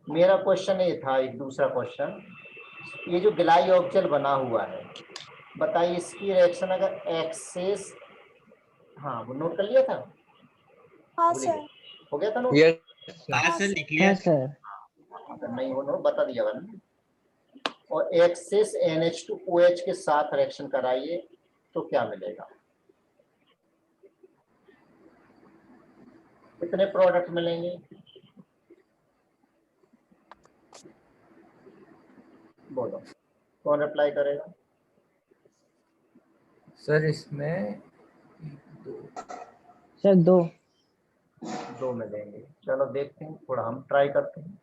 मेरा क्वेश्चन ये था, एक दूसरा क्वेश्चन, ये जो गिलाई ऑक्जल बना हुआ है, बताइए इसकी रिएक्शन अगर एक्सेस, हाँ वो नोट कर लिया था, हाँ भूल ही सर। गए। हो गया था नोट? यस हाँ सर लिख लिया हाँ सर। अगर नहीं हो नोट बता दिया मैंने। और एक्सेस NH2OH के साथ रिएक्शन कराइए तो क्या मिलेगा, कितने प्रोडक्ट मिलेंगे? बोलो कौन रिप्लाई करेगा? सर इसमें सर 2। 2 मिलेंगे। चलो देखते हैं, थोड़ा हम ट्राई करते हैं।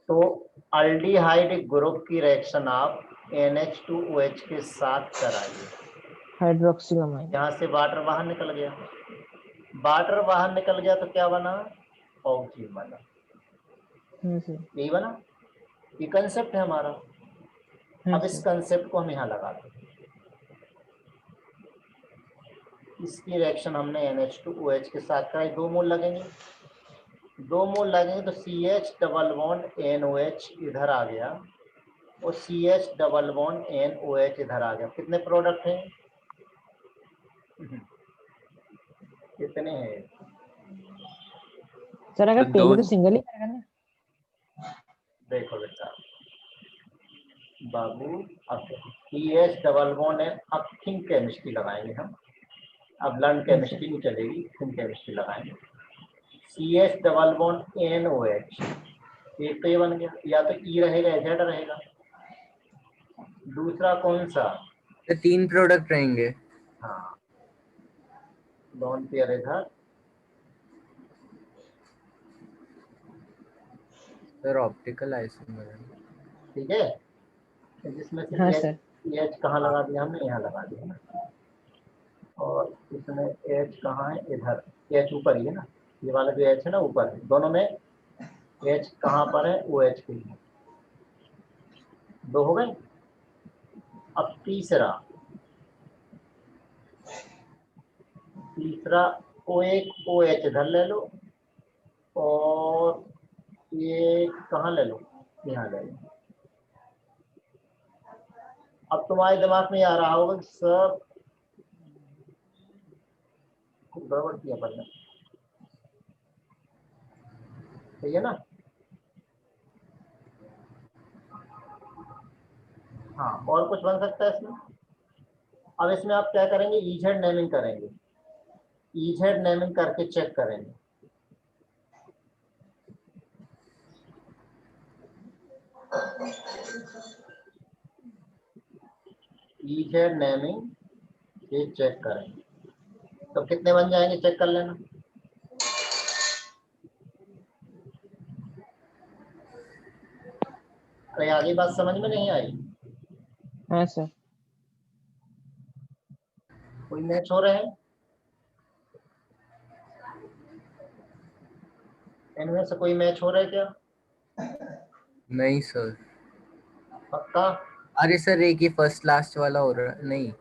तो अल्डिहाइड ग्रुप की रिएक्शन आप NH2OH के साथ कराइए। हाइड्रोक्सिलामाइन। यहाँ से वाटर बाहर निकल गया, वाटर बाहर निकल गया तो क्या बना, ऑक्सीजन बना। हाँ सर। यही बना, ये कंसेप्ट है हमारा। हाँ अब इस सर। कंसेप्ट को हम यहाँ लगाते हैं। इसकी रिएक्शन हमने NH2OH के साथ कराई, 2 मोल लगेंगे, 2 मोल लगेंगे तो CH डबल बॉन्ड NOH इधर आ गया और CH डबल बॉन्ड NOH इधर आ गया। कितने प्रोडक्ट हैं? कितने हैं? सर अगर तो पहले दो तो सिंगल ही करेगा ना। देखो बेटा बाबू, अब CH डबल बॉन्ड है, अब थिंक केमिस्ट्री लगाएंगे हम, अब लर्न केमिस्ट्री नहीं चलेगी, थिंक केमिस्ट्री लगाएंगे। CH डबल बॉन्ड NOH, एक तो ये बन गया, या तो E रहेगा या Z रहेगा। दूसरा कौन सा? तो 3 प्रोडक्ट रहेंगे। हाँ लॉन पेयर इधर, सर ऑप्टिकल आइसोमर है। ठीक है, जिसमें से हाँ H, सर। H कहाँ लगा दिया हमने, यहाँ लगा दिया ना, और इसमें H कहाँ है, इधर। H ऊपर ही है ना, ये वाला जो H है ना ऊपर है, दोनों में H कहाँ पर है, OH के लिए। 2 हो गए। अब तीसरा O1 OH इधर ले लो और ये कहाँ ले लो, यहाँ ले लो। अब तुम्हारे दिमाग में आ रहा होगा कि सब गड़बड़ किया पर ने, सही है ना? हाँ और कुछ बन सकता है इसमें। अब इसमें आप क्या करेंगे, EZ नेमिंग करेंगे, EZ नेमिंग करके चेक करेंगे। EZ नेमिंग ये चेक करेंगे तो कितने बन जाएंगे, चेक कर लेना। अरे आगे बात समझ में नहीं आई? हाँ सर। कोई मैच हो रहे हैं इनमें से, कोई मैच हो रहा है क्या? नहीं सर। पक्का? अरे सर एक ही फर्स्ट लास्ट वाला हो रहा है। नहीं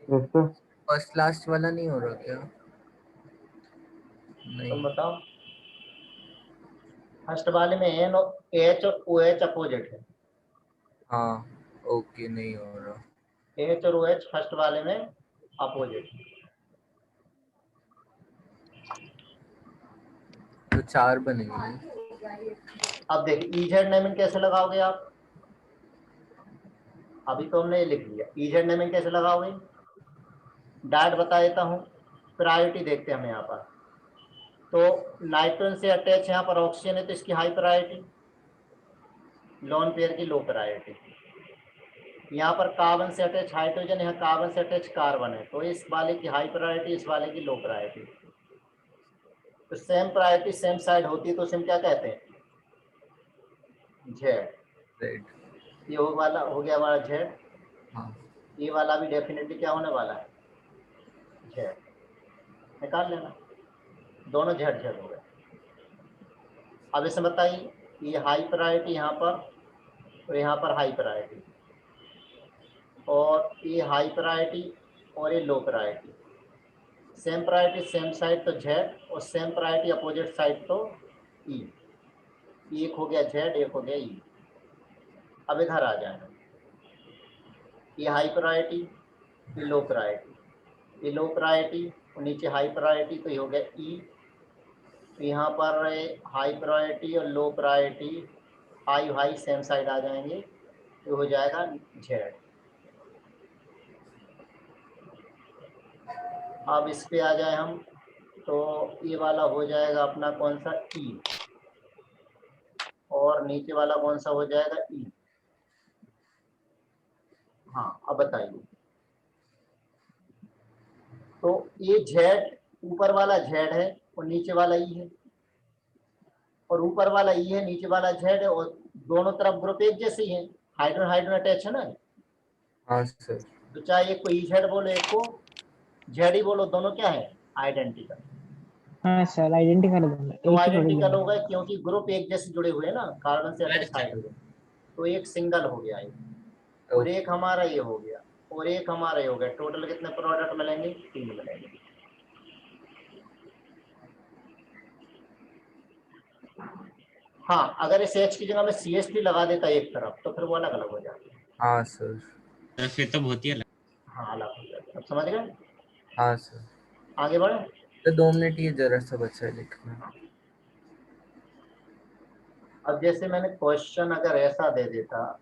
फर्स्ट लास्ट वाला नहीं हो रहा क्या? नहीं तुम बताओ। फर्स्ट वाले में N और H और OH अपोजिट है, हाँ ओके नहीं हो रहा। H और OH फर्स्ट वाले में अपोजिट है। तो 4 बनेंगे। अब देखिए EZ नेमिंग कैसे लगाओगे आप, अभी तो हमने ये लिख लिया। EZ नेमिंग कैसे लगाओगे, डायरेक्ट बता देता हूँ। प्रायोरिटी देखते हैं हम यहाँ पर, तो नाइट्रोजन से अटैच यहाँ पर ऑक्सीजन है तो इसकी हाई प्रायोरिटी, लॉन पेयर की लो प्रायोरिटी। यहाँ पर कार्बन से अटैच हाइड्रोजन, यहाँ कार्बन से अटैच कार्बन है तो इस वाले की हाई प्रायोरिटी, इस वाले की लो प्रायोरिटी। तो सेम प्रायोरिटी सेम साइड होती है तो उसे हम क्या कहते हैं, Z। रेड। ये वाला हो गया हमारा Z, हाँ ये वाला भी डेफिनेटली क्या होने वाला है, Z। निकाल लेना, दोनों Z Z हो गए। अब इसे बताइए, ये हाई प्रायोरिटी यहाँ पर और यहाँ पर हाई प्रायोरिटी, और ये हाई प्रायोरिटी और ये low priority. Same priority same side तो जेड, और सेम प्रायोरिटी अपोजिट साइड तो ई। एक हो गया जेड, एक हो गया ई। अब इधर आ जाए, ये हाई प्रायोरिटी, ये लो प्रायोरिटी, ये लो प्रायोरिटी और नीचे हाई प्रायोरिटी, तो ये हो गया ई। तो यहाँ पर हाई प्रायोरिटी और low priority, high high same side आ जाएंगे, ये हो जाएगा जेड। अब इस पे आ जाए हम, तो ये वाला हो जाएगा अपना कौन सा, ई, और नीचे वाला कौन सा हो जाएगा, ई। हाँ, अब बताइए, तो ये जेड, ऊपर वाला जेड है और नीचे वाला ई है, और ऊपर वाला ई है, नीचे वाला जेड है, और दोनों तरफ ग्रुप एक जैसे ही है, हाइड्रोजन हाइड्रोजन अटैच है ना। हाँ सर। तो चाहे एक को ई जेड बोलो, एक को जेड ही बोलो, दोनों क्या है, आइडेंटिकल। हाँ सर, आइडेंटिकल दोनों, तो एक ही आइडेंटिकल जोड़ी होगा क्योंकि ग्रुप एक जैसे जुड़े हुए हैं ना, कार्बन से अटैच हाइड्रोजन। तो एक सिंगल हो गया ये, और एक हमारा ये हो गया, और एक हमारा ये हो गया। टोटल कितने प्रोडक्ट मिलेंगे, 3 मिलेंगे। हाँ, अगर इस H की जगह में CH3 लगा देता एक तरफ, तो फिर वो अलग अलग हो जाता है। हाँ सर। तो फिर तो बहुत ही अलग। हाँ, अलग हो जाता है। अब समझ गए, हाँ सर। आगे बढ़े। तो 2 मिनट ये जरा सा बचा है लिखना। अब जैसे मैंने क्वेश्चन अगर ऐसा दे देता,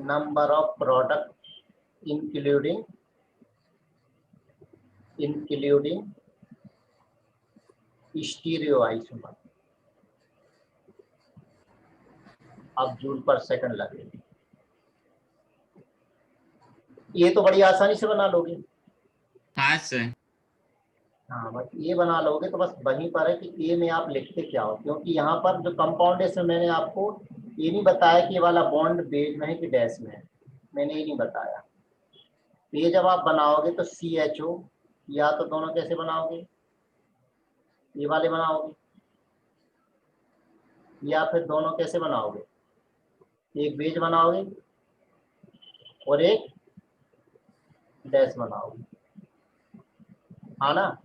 number of product including स्टीरियोआइसोमर, अब जूल पर सेकंड लगे। ये तो बड़ी आसानी से बना लोगे। हाँ सर। हाँ, बस ये बना लोगे, तो बस वहीं पर है कि ए में आप लिखते क्या हो, क्योंकि यहाँ पर जो कंपाउंड है इसमें मैंने आपको ये नहीं बताया कि ये वाला बॉन्ड बेस में है कि डैश में है, मैंने ये नहीं बताया। तो ये जब आप बनाओगे तो CHO, या तो दोनों कैसे बनाओगे, ये वाले बनाओगे, या फिर दोनों कैसे बनाओगे, एक बेज बनाओगे और एक डैश बनाओगे, हाँ ना।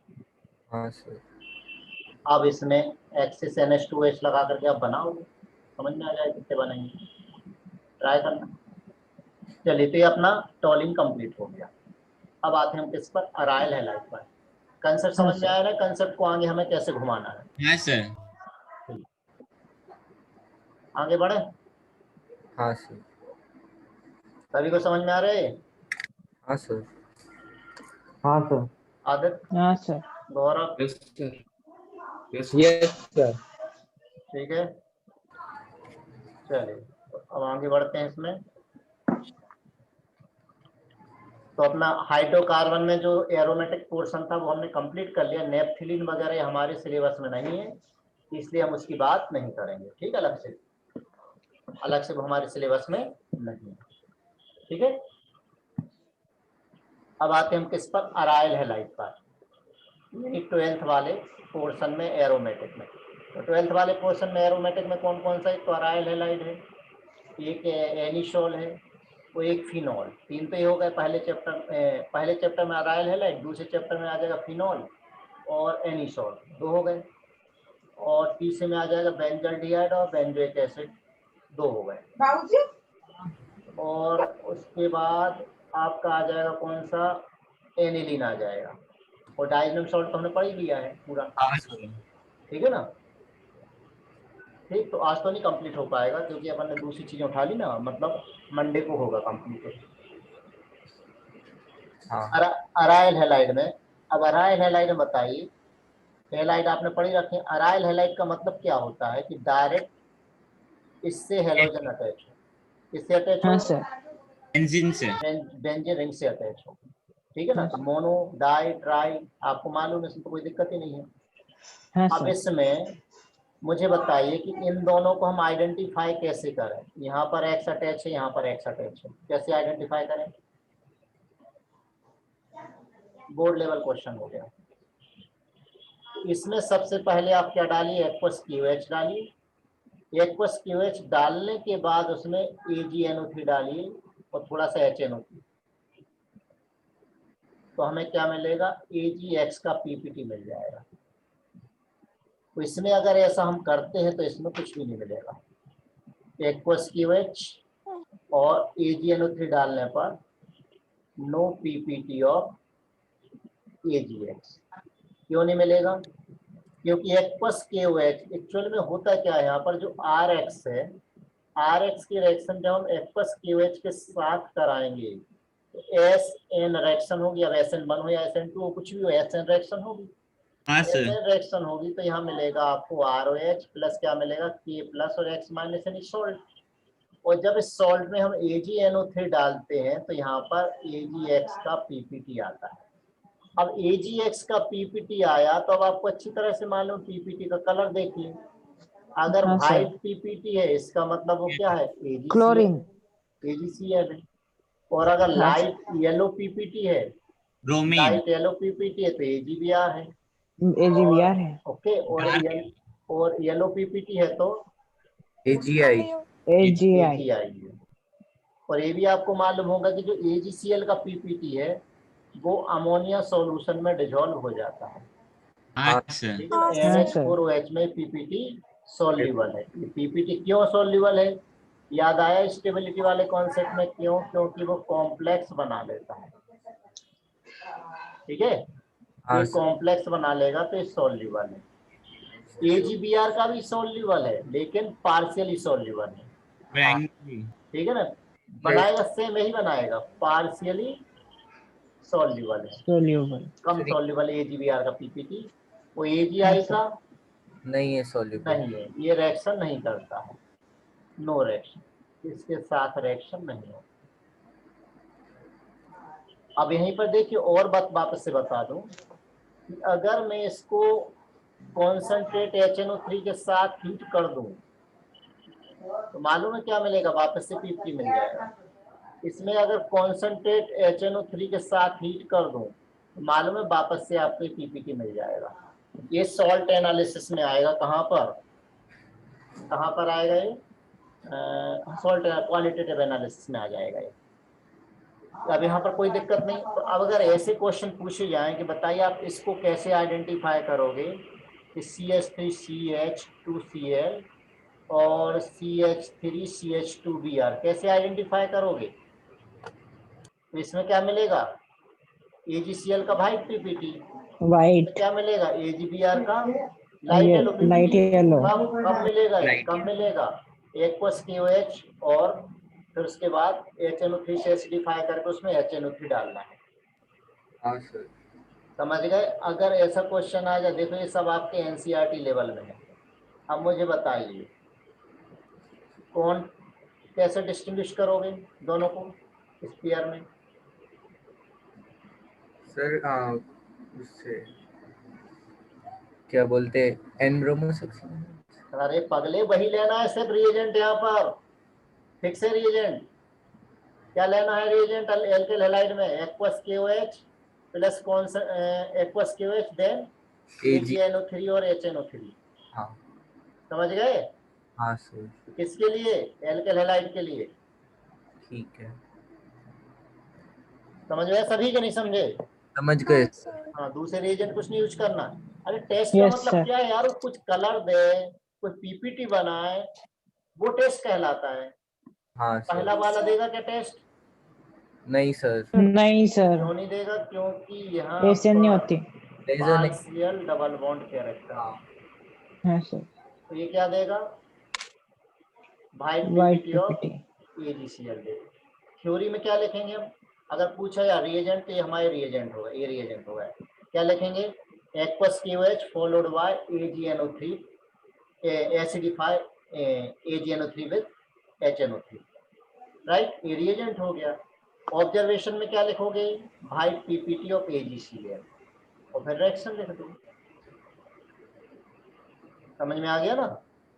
हाँ सर। अब इसमें एक्सिस NH2H लगा करके आप बनाओगे, समझ में आ जाए कितने बनेंगे, ट्राई करना। चलिए, तो ये अपना टॉलिंग कंप्लीट हो गया। अब आते हैं हम किस पर, अराइल हैलाइड पर। कंसेप्ट समझ में आया ना, कंसेप्ट को आगे हमें कैसे घुमाना है। हाँ सर। आगे बढ़े। हाँ सर। सभी को समझ में आ रहे है। हाँ सर। हाँ सर। आदित्य, हाँ सर। गौरव, यस सर। Yes sir. ठीक है। चलिए, तो अब आगे बढ़ते हैं इसमें। तो अपना हाइड्रोकार्बन में जो एरोमेटिक पोर्शन था वो हमने कंप्लीट कर लिया। नेपथिलीन वगैरह हमारे सिलेबस में नहीं है, इसलिए हम उसकी बात नहीं करेंगे, ठीक है। अलग से वो हमारे सिलेबस में नहीं है, ठीक है। अब आते हैं हम किस पर, अराइल हैलाइड पर, यानी 12th वाले पोर्शन में एरोमेटिक में। तो 12th वाले पोर्शन में एरोमेटिक में कौन कौन सा है, तो अराइल हैलाइड है, एक एनिसोल है, वो एक फिनॉल। 3 तो ये हो गए पहले चैप्टर में अराइल हैलाइड, दूसरे चैप्टर में आ जाएगा फिनॉल और एनिसोल, 2 हो गए। और तीसरे में आ जाएगा बेंजल्डिहाइड और बेंजोइक एसिड, 2 हो गए। और उसके बाद आपका आ जाएगा कौन सा, एनिलीन आ जाएगा। और डाइजोनियम सॉल्ट तो हमने पढ़ ही लिया है पूरा, ठीक है ना। ठीक, तो आज तो नहीं कंप्लीट हो पाएगा क्योंकि अपन ने दूसरी चीजें उठा ली ना, मतलब मंडे को होगा कंप्लीट। हाँ। अराइल हैलाइड में, अब अराइल हैलाइड में बताइए, हैलाइड आपने पढ़ी रखे। अराइल हैलाइड का मतलब क्या होता है कि डायरेक्ट इससे हैलोजन अटैच हो, इससे अटैच हाँ हो, सर। बेंजीन से। बेंजीन रिंग से अटैच हो, ठीक है ना। मोनो, डाई, ट्राई आपको मालूम है, इसमें तो कोई दिक्कत ही नहीं है। हाँ अब सर। इसमें मुझे बताइए कि इन दोनों को हम आइडेंटिफाई कैसे करें। यहाँ पर एक्स अटैच है, यहाँ पर एक्स अटैच है, कैसे आइडेंटिफाई करें? बोर्ड लेवल क्वेश्चन हो गया। इसमें सबसे पहले आप क्या डालिए, एक्वस QH डालिए। एक्वस QH डालने के बाद उसमें AgNO3 डालिए और थोड़ा सा HNO3, तो हमें क्या मिलेगा, AgX का PPT मिल जाएगा। तो इसमें अगर ऐसा हम करते हैं तो इसमें कुछ भी नहीं मिलेगा। एक्वस QH और AgNO3 डालने पर नो PPT ऑफ AgX। क्यों नहीं मिलेगा? क्योंकि एक्वस KOH एक्चुअल में होता क्या है, यहाँ पर जो RX है, RX की रिएक्शन जब हम एक्वस KOH के साथ कराएंगे तो SN रिएक्शन होगी। अब SN1 हो या SN2 हो, कुछ भी हो, SN रिएक्शन होगी। हाँ सर। SN रिएक्शन होगी तो यहाँ मिलेगा आपको ROH प्लस क्या मिलेगा, K प्लस और X माइनस यानी सॉल्ट। और जब इस सॉल्ट में हम AgNO3 डालते हैं तो यहाँ पर AgX का PPT आता है। अब AgX का PPT आया तो अब आपको अच्छी तरह से मालूम, PPT का कलर देखिए। अगर हाँ, सर। व्हाइट PPT है इसका मतलब वो क्या है, क्लोरीन। AgCl है। और अगर हाँ, लाइट येलो PPT है, ब्रोमीन। लाइट येलो PPT है तो AgBr है। AgBr है। ओके, और येलो PPT है तो AgI। AgI। AgI है। और ये भी आपको मालूम होगा कि जो AgCl का PPT है वो अमोनिया सॉल्यूशन में डिसॉल्व हो जाता है। हाँ सर। ठीक है, हाँ, NH4OH में PPT सॉल्युबल है। PPT क्यों सॉल्युबल है? याद आया स्टेबिलिटी वाले कॉन्सेप्ट में, क्यों? क्योंकि वो कॉम्प्लेक्स बना लेता है। ठीक है, हाँ ये सर। कॉम्प्लेक्स बना लेगा तो ये सॉल्युबल है। AgBr का भी सॉल्युबल है लेकिन पार्शियली सॉल्युबल है। फ्रैंकली। ठीक है ना, बनाएगा सेम यही बनाएगा, पार्शियली सॉल्युबल है, सोल्यूबल। कम सॉल्युबल AgBr का PPT। वो AgI का नहीं है सॉल्युबल। नहीं है, ये रिएक्शन नहीं करता है, नो रिएक्शन, इसके साथ रिएक्शन नहीं हो। अब यहीं पर देखिए और बात वापस से बता दूं कि अगर मैं इसको कॉन्सेंट्रेट HNO3 के साथ हीट कर दूं तो मालूम है क्या मिलेगा, वापस से PPT मिल जाएगा। इसमें अगर कॉन्सेंट्रेट HNO3 के साथ हीट कर दूं तो मालूम है वापस से आपको PPT मिल जाएगा। ये सॉल्ट एनालिसिस में आएगा, कहाँ पर आएगा ये, सॉल्ट क्वालिटेटिव एनालिसिस में आ जाएगा ये। अब यहाँ पर कोई दिक्कत नहीं। तो अब अगर ऐसे क्वेश्चन पूछे जाएं कि बताइए आप इसको कैसे आइडेंटिफाई करोगे कि CH3CH2Cl और CH3CH2Br कैसे आइडेंटिफाई करोगे? तो इसमें क्या मिलेगा, AgCl का व्हाइट PPT, वाइट। क्या मिलेगा, AgBr का light yellow light PPT। Yellow. कब मिलेगा ये, Light कब मिलेगा, एक्वस KOH और फिर उसके बाद HNO3 से एसिडिफाई करके उसमें HNO3 डालना है। हाँ सर। समझ गए? अगर ऐसा क्वेश्चन आ जाए, देखो ये सब आपके NCERT लेवल में है। अब मुझे बताइए कौन कैसे डिस्टिंग्विश करोगे दोनों को इस पेयर में? सर उससे क्या बोलते हैं, एनब्रोमो सक्शन। अरे पगले, वही लेना है सिर्फ रिएजेंट, यहाँ पर फिक्स है रिएजेंट। क्या लेना है रिएजेंट एल्किल हैलाइड में, aqueous KOH plus aqueous KOH then AgNO3 और HNO3। हाँ। समझ गए? हाँ सर। किसके लिए, एल्किल हैलाइड के लिए। ठीक है, समझ गए सभी के नहीं समझे? समझ गए हाँ सर। सर। हाँ, दूसरे रिएजेंट कुछ नहीं यूज करना। अरे टेस्ट का Yes, मतलब sir. क्या है यार, वो कुछ कलर दे, कुछ PPT बनाए, वो टेस्ट कहलाता है। हाँ पहला सर। वाला देगा क्या टेस्ट? नहीं सर, नहीं सर, क्यों नहीं देगा? क्योंकि यहाँ ऐसे नहीं होती। लेजर नहीं। Partial double bond character. हाँ। हाँ सर। तो ये क्या देगा, white white PPT of PPT। AgCl देगा। थ्योरी में क्या लिखेंगे हम, अगर पूछा या रिएजेंट तो ये हमारे रिएजेंट होगा, ये रिएजेंट होगा। क्या लिखेंगे, aqueous KOH followed by AgNO3 acidify AgNO3 with HNO3, right, ये रिएजेंट हो गया। ऑब्जर्वेशन में क्या लिखोगे, वाइट PPT ऑफ AgCl और फिर रिएक्शन लिख दो। समझ में आ गया ना?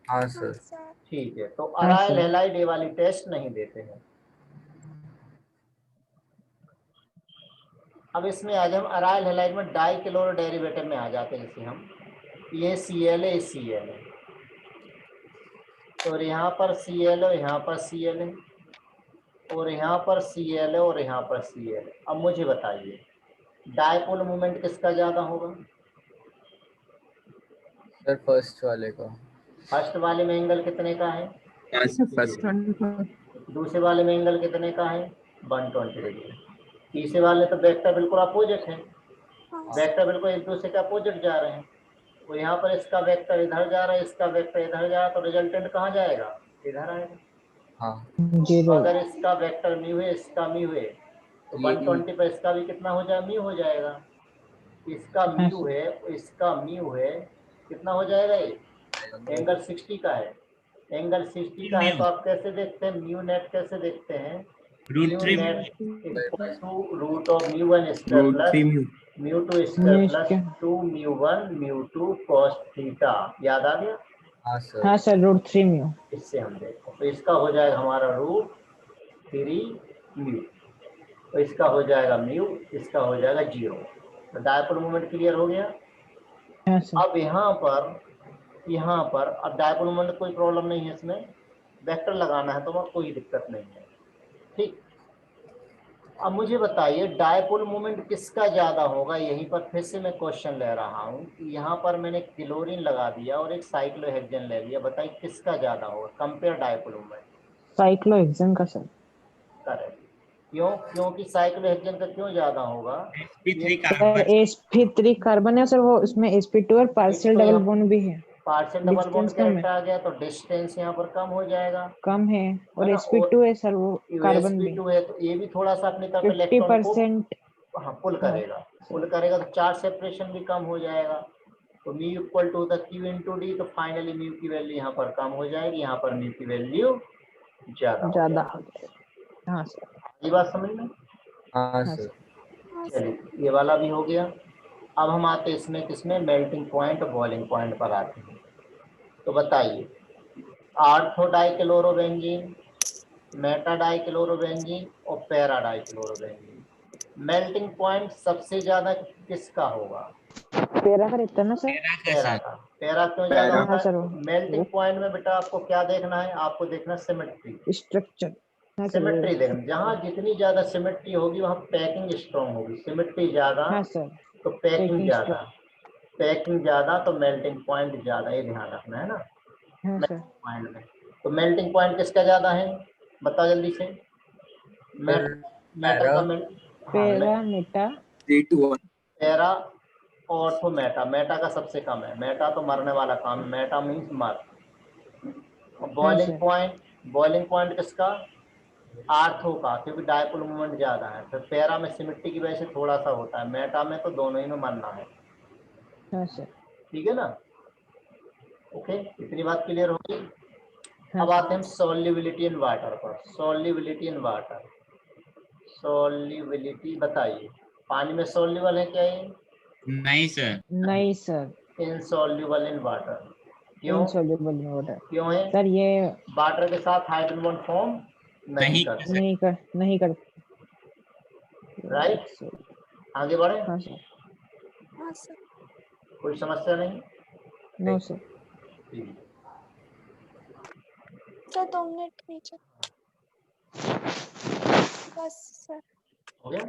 हाँ हाँ सर। सर। ठीक है, तो अराइल सर। हैलाइड ये वाली टेस्ट नहीं देते हैं। अब इसमें आज हम अराइल हैलाइड में डाई क्लोरो डेरिवेटिव में आ जाते हैं। जैसे हम ये Cl है, Cl है, और यहाँ पर Cl है, यहाँ पर Cl है, और यहाँ पर Cl है, और यहाँ पर Cl है। अब मुझे बताइए डायपोल मोमेंट किसका ज्यादा होगा? सर फर्स्ट वाले का। फर्स्ट वाले में एंगल कितने का है? फर्स्ट वन दूसरे वाले में एंगल कितने का है? 120 डिग्री। तीसरे वाले तो वेक्टर बिल्कुल अपोजिट है, हाँ वेक्टर बिल्कुल एक दूसरे के अपोजिट जा रहे हैं। तो यहाँ पर इसका वेक्टर इधर जा रहा है, इसका वेक्टर इधर जा रहा है, तो रिजल्टेंट कहाँ जाएगा? इधर आएगा। हाँ तो 0 अगर इसका वेक्टर म्यू है, इसका म्यू है, तो ये 120 पर इसका भी कितना हो जाएगा? म्यू हो जाएगा। इसका म्यू है, इसका म्यू है, कितना हो जाएगा? ये एंगल 60 का है, एंगल 60 का है। तो आप कैसे देखते हैं म्यू नेट? कैसे देखते हैं? Mu √3 net equal to root of म्यू1 स्क्वायर प्लस म्यू2 स्क्वायर म्यू प्लस स्क्वायर। 2 म्यू1 म्यू2 cos थीटा। याद आ गया? हाँ सर। हाँ सर √3 म्यू। इससे हम देखो तो इसका हो जाएगा हमारा √3 म्यू, तो इसका हो जाएगा म्यू, इसका हो जाएगा 0। तो डायपोल मोमेंट क्लियर हो गया। हाँ सर। अब यहाँ पर अब डायपोल मोमेंट कोई प्रॉब्लम नहीं है, इसमें वेक्टर लगाना है तो वहाँ कोई दिक्कत नहीं है। ठीक, अब मुझे बताइए डायपोल मोमेंट किसका ज्यादा होगा? यहीं पर फिर से मैं क्वेश्चन ले रहा हूँ कि यहाँ पर मैंने क्लोरीन लगा दिया और एक साइक्लोहेक्सेन ले लिया, बताइए किसका ज्यादा होगा? Compare dipole moment. साइक्लोहेक्सेन का सर। करेक्ट। क्यों? क्योंकि साइक्लोहेक्सेन का क्यों ज्यादा होगा? sp3 sir carbon sp3 carbon है सर, वो उसमें sp2 और पार्शियल तो डबल यहाँ बॉन्ड भी है। पार्शियल डबल बॉन्ड डिस्टेंस कम करेक्ट है। आ गया, तो डिस्टेंस यहाँ पर कम हो जाएगा, कम है, और है ना? sp2 है सर, वो कार्बन भी sp2 है, तो ये भी थोड़ा सा अपनी तरफ इलेक्ट्रॉन को 50%। हाँ पुल करेगा, पुल करेगा, तो चार्ज सेपरेशन भी कम हो जाएगा। तो mu equal to the q into d, तो फाइनली म्यू की वैल्यू यहाँ पर कम हो जाएगी, यहाँ पर म्यू की वैल्यू ज्यादा हो ज्यादा जाएगी। हो जाएगा। हाँ सर। ये बात समझ में? हाँ हाँ सर। हाँ सर। चलिए ये वाला भी हो गया। अब हम आते इसमें किसमें? मेल्टिंग पॉइंट और बॉइलिंग पॉइंट पर आते हैं। तो बताइए आर्थो डाइक्लोरोबेंजीन, मेटा डाइक्लोरोबेंजीन और पैरा डाइक्लोरोबेंजीन, मेल्टिंग पॉइंट सबसे ज्यादा किसका होगा? तेरा का रहता है ना सर? पैरा का पैरा सर। का। पैरा क्यों ज्यादा हाँ होता सर, है? मेल्टिंग पॉइंट में बेटा आपको क्या देखना है? आपको देखना सिमेट्री। स्ट्रक्चर। हाँ सर। सिमेट्री देखना, जहाँ जितनी ज्यादा सिमेट्री होगी वहाँ पैकिंग स्ट्रॉन्ग होगी। सिमेट्री ज्यादा हाँ सर। तो पैकिंग Packing ज्यादा, पैकिंग ज्यादा तो मेल्टिंग पॉइंट ज्यादा, ये ध्यान रखना है ना हाँ सर। पॉइंट में। तो मेल्टिंग पॉइंट किसका ज्यादा है? बताओ जल्दी से। मेटल का para Meta 3 to 1। Para ortho Meta, Meta का सबसे कम है। मेटा तो मरने वाला काम है, मेटा मीन्स मर। बॉइलिंग पॉइंट, बॉइलिंग पॉइंट किसका? आर्थो का, क्योंकि डायपोल मोमेंट ज्यादा है। फिर पैरा में सिमेट्री की वजह से थोड़ा सा होता है, मेटा में तो दोनों ही में मरना है। हाँ सर। ठीक है ना? ओके, इतनी बात क्लियर होगी। हाँ अब आते हैं हम सॉल्युबिलिटी इन वाटर पर। सॉल्युबिलिटी इन वाटर, सॉल्युबिलिटी बताइए, पानी में सॉल्युबल है क्या ये? नहीं सर। नहीं सर। Insoluble in water. क्यों? Insoluble in water. क्यों है? सर ये वाटर के साथ हाइड्रोजन बॉन्ड फॉर्म नहीं करते। नहीं कर राइट, आगे बढ़े। हाँ सर। हाँ सर। कोई समस्या नहीं? No sir. ठीक। सर 2 मिनट नीचे बस सर। हो गया।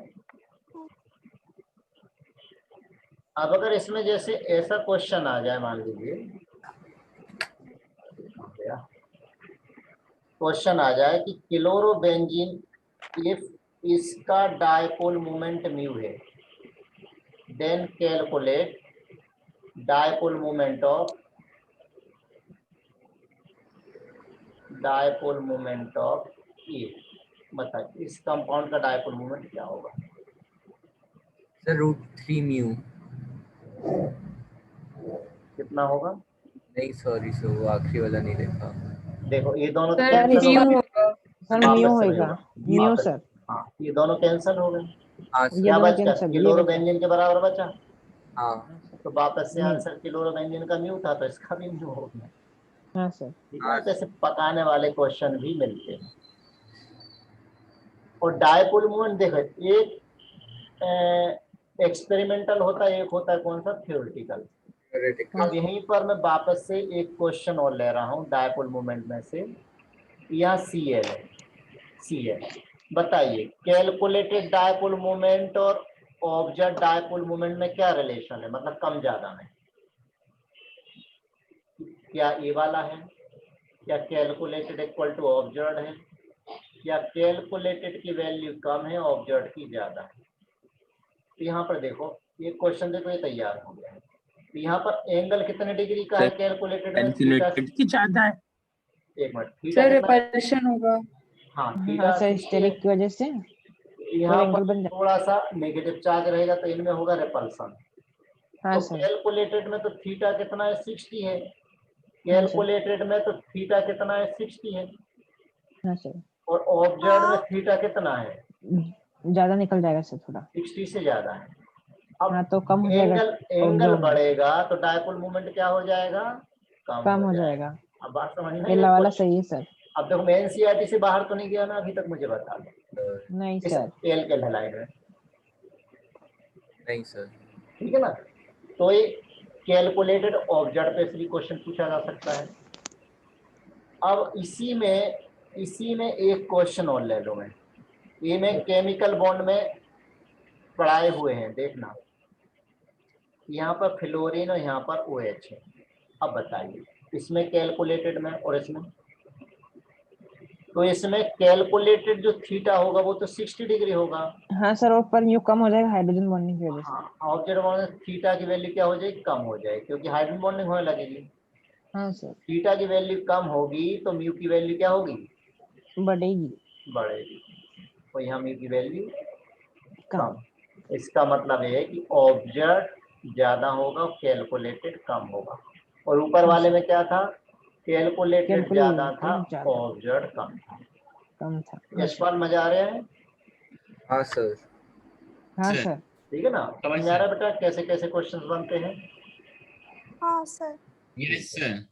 अब अगर इसमें जैसे ऐसा क्वेश्चन आ जाए, मान लीजिए क्वेश्चन आ जाए कि क्लोरोबेंजीन इफ इसका डायपोल मोमेंट म्यू है, then calculate dipole moment of A. बताइए इस कंपाउंड का डायपोल मोमेंट क्या होगा? Sir √3 mu. कितना होगा? नहीं सॉरी सर, वो आखिरी वाला नहीं देखा। देखो ये दोनों तो सर कैंसिल हो म्यू गए। होगा। सर वापस म्यू से होगा। म्यू वापस। सर। हाँ, ये दोनों कैंसिल हो गए। हाँ ये क्या दोनों बच गया? कैंसिल, ये क्लोरोबेंजीन के बराबर बचा। हाँ। तो वापस से नहीं। आंसर क्लोरोबेंजीन का म्यू था तो इसका भी म्यू हो गया। हाँ सर। ठीक है, जैसे पकाने वाले क्वेश्चन भी मिलते हैं। और डायपोल मूवमेंट देखो, एक एक्सपेरिमेंटल होता है, एक होता है कौन सा, थ्योरेटिकल। अब यहीं पर मैं वापस से एक क्वेश्चन और ले रहा हूँ डायपोल मूवमेंट में से। यहाँ Cl है, Cl बताइए कैलकुलेटेड डायपोल मूवमेंट और ऑब्जर्व डायपोल मूवमेंट में क्या रिलेशन है, मतलब कम ज्यादा में? क्या ए वाला है, या कैलकुलेटेड इक्वल टू ऑब्जर्व है, या कैलकुलेटेड की वैल्यू कम है ऑब्जर्व की ज्यादा है? तो यहाँ पर देखो ये क्वेश्चन देखो, ये तैयार हो गया है। तो यहाँ पर एंगल कितने डिग्री का है कैलकुलेटेड में? कैलकुलेटेड की ज्यादा है। एक मिनट, थीटा सर कितना? रिपल्शन होगा। हाँ हाँ थीटा सर, 60 है। हिस्टेरिक की वजह से यहाँ एंगल पर बन जाए। थोड़ा सा नेगेटिव चार्ज रहेगा तो इनमें होगा रिपल्सन। हाँ तो सर। कैलकुलेटेड में तो थीटा कितना है, 60 है। हाँ सर। कैलकुलेटेड में तो थीटा कितना है, 60 है। हाँ सर, और ऑब्जर्व में थीटा कितना है, ज्यादा निकल जाएगा सर थोड़ा। 60 से ज्यादा है। हाँ अब तो कम हो जाएगा। एंगल observe में बढ़ेगा तो डायपोल मूवमेंट क्या हो जाएगा, कम हो जाएगा। अब बात समझ में ये आई? वाला सही है सर। अब देखो मैं एनसीईआरटी से बाहर तो नहीं गया ना अभी तक, मुझे बता दो नहीं इस सर। एल के हेलाइड में। नहीं सर। ठीक है ना, तो ये कैलकुलेटेड ऑब्जर्व पे भी क्वेश्चन पूछा जा सकता है। अब इसी में एक क्वेश्चन और ले लो। मैं ये में केमिकल बॉन्ड में पढ़ाए हुए हैं, देखना यहाँ पर फ्लोरीन और यहाँ पर OH है। अब बताइए इसमें कैलकुलेटेड में और इसमें, तो इसमें कैलकुलेटेड जो थीटा होगा वो तो 60 डिग्री होगा। हाँ सर, और पर यूं कम हो जाएगा हाइड्रोजन बॉन्डिंग की वजह से। हाँ, ऑब्जर्व बॉन्ड थीटा की वैल्यू क्या हो जाएगी, कम हो जाएगी, क्योंकि हाइड्रोजन बॉन्डिंग होने लगेगी। हाँ सर, थीटा की वैल्यू कम होगी तो म्यू की वैल्यू क्या होगी, बढ़ेगी। बढ़ेगी। तो यहाँ म्यू की वैल्यू कम। कम। इसका मतलब ये है कि ऑब्जर्व ज्यादा होगा, कैलकुलेटेड कम होगा। और ऊपर वाले में क्या था, कैलकुलेटेड ज्यादा था, कैलकुलेटेड ज्यादा। ऑब्जर्व कम था। कम था। इस बार मजा आ रहा है? हाँ सर। हाँ सर। सर। ठीक है ना, समझ में आ रहा है बेटा कैसे कैसे क्वेश्चंस बनते हैं? हाँ सर। Yes sir.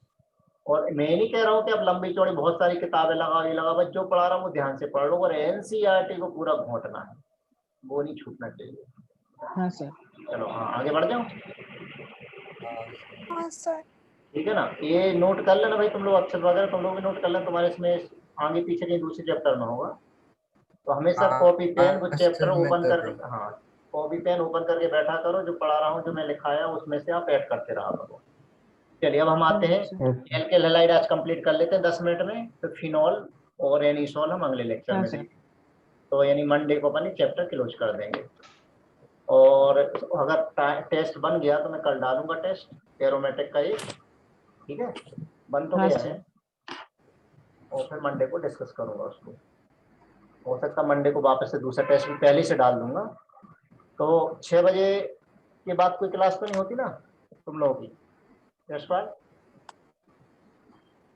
और मैं नहीं कह रहा हूँ कि अब लंबी चौड़ी बहुत सारी किताबें लगाओ, ये लगाओ, बस जो पढ़ा रहा हूँ वो ध्यान से पढ़ लो। और एनसीईआरटी को पूरा घोंटना है, वो नहीं छूटना चाहिए। हाँ सर। चलो हाँ आगे बढ़ जाओ। हाँ सर। ठीक है ना, ये नोट कर लेना भाई तुम लोग, अक्षर वगैरह तुम लोग भी नोट कर लेना, तुम्हारे इसमें आगे पीछे कहीं दूसरे चैप्टर में होगा। तो हमेशा कॉपी पेन वो चैप्टर ओपन करके, हाँ कॉपी पेन ओपन करके बैठा करो, जो पढ़ा रहा हूँ जो मैं लिखाया उसमें से आप ऐड करते रहा करो। चलिए अब हम आते हैं एल्केल हैलाइड, आज कंप्लीट कर लेते हैं 10 मिनट में। तो फिनॉल और एनिसोल हम अगले लेक्चर हाँ में सर। देखेंगे। तो यानी मंडे को अपन चैप्टर क्लोज कर देंगे। और अगर टेस्ट बन गया तो मैं कल डालूंगा टेस्ट एरोमेटिक का एक, ठीक है, बन तो हाँ गया सर। है। और फिर मंडे को डिस्कस करूंगा उसको। हो सकता है मंडे को वापस से दूसरा टेस्ट भी पहले से डाल दूंगा। तो 6 बजे के बाद कोई क्लास तो नहीं होती ना तुम लोगों की? यशपाल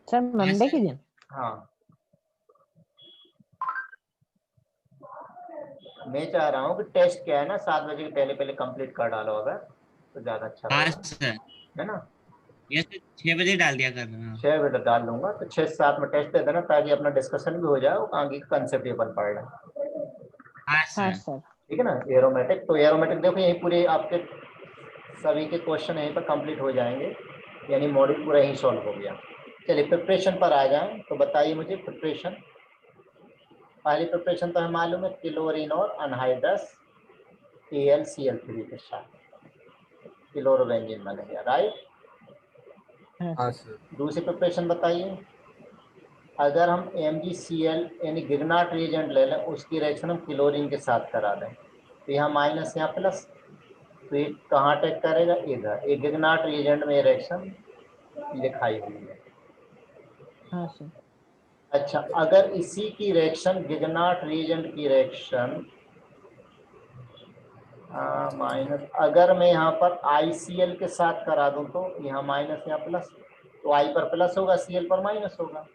सर मंडे के दिन? हाँ, मैं चाह रहा हूँ कि टेस्ट क्या है ना 7 बजे के पहले पहले कंप्लीट कर डालो अगर, तो ज्यादा अच्छा हाँ रहेगा, सर। है ना। यस 6 बजे डाल दिया कर रहा हूँ। 6 बजे डाल दूंगा, तो 6 से 7 में टेस्ट दे देना ताकि अपना डिस्कशन भी हो जाए और आगे का कंसेप्ट अपन पढ़ लें। हाँ हाँ सर। सर। ठीक है ना। एरोमेटिक, तो एरोमेटिक देखो यही पूरे आपके सभी के क्वेश्चन यहीं पर कंप्लीट हो जाएंगे, यानी मॉड्यूल पूरा ही सॉल्व हो गया। चलिए प्रिपरेशन पर आ जाएं, तो बताइए मुझे प्रिपरेशन। पहली प्रिपरेशन तो हमें मालूम है, क्लोरीन और अनहाइड्रस AlCl3 के साथ क्लोरोबेंजीन बन गया, राइट। हाँ सर। दूसरी प्रिपरेशन बताइए, अगर हम MgCl यानी गिगनाट रिएजेंट ले लें, उसकी रिएक्शन हम क्लोरीन के साथ करा दें, तो यहाँ माइनस यहाँ प्लस, तो ये कहाँ अटैक करेगा, इधर। एक गिगनाट रिएजेंट में रिएक्शन लिखाई हुई है। हाँ सर। अच्छा, अगर इसी की रिएक्शन गिगनाट रिएजेंट की रिएक्शन माइनस, अगर मैं यहाँ पर ICl के साथ करा दूं तो यहाँ माइनस यहाँ प्लस, तो I पर प्लस होगा, Cl पर माइनस होगा,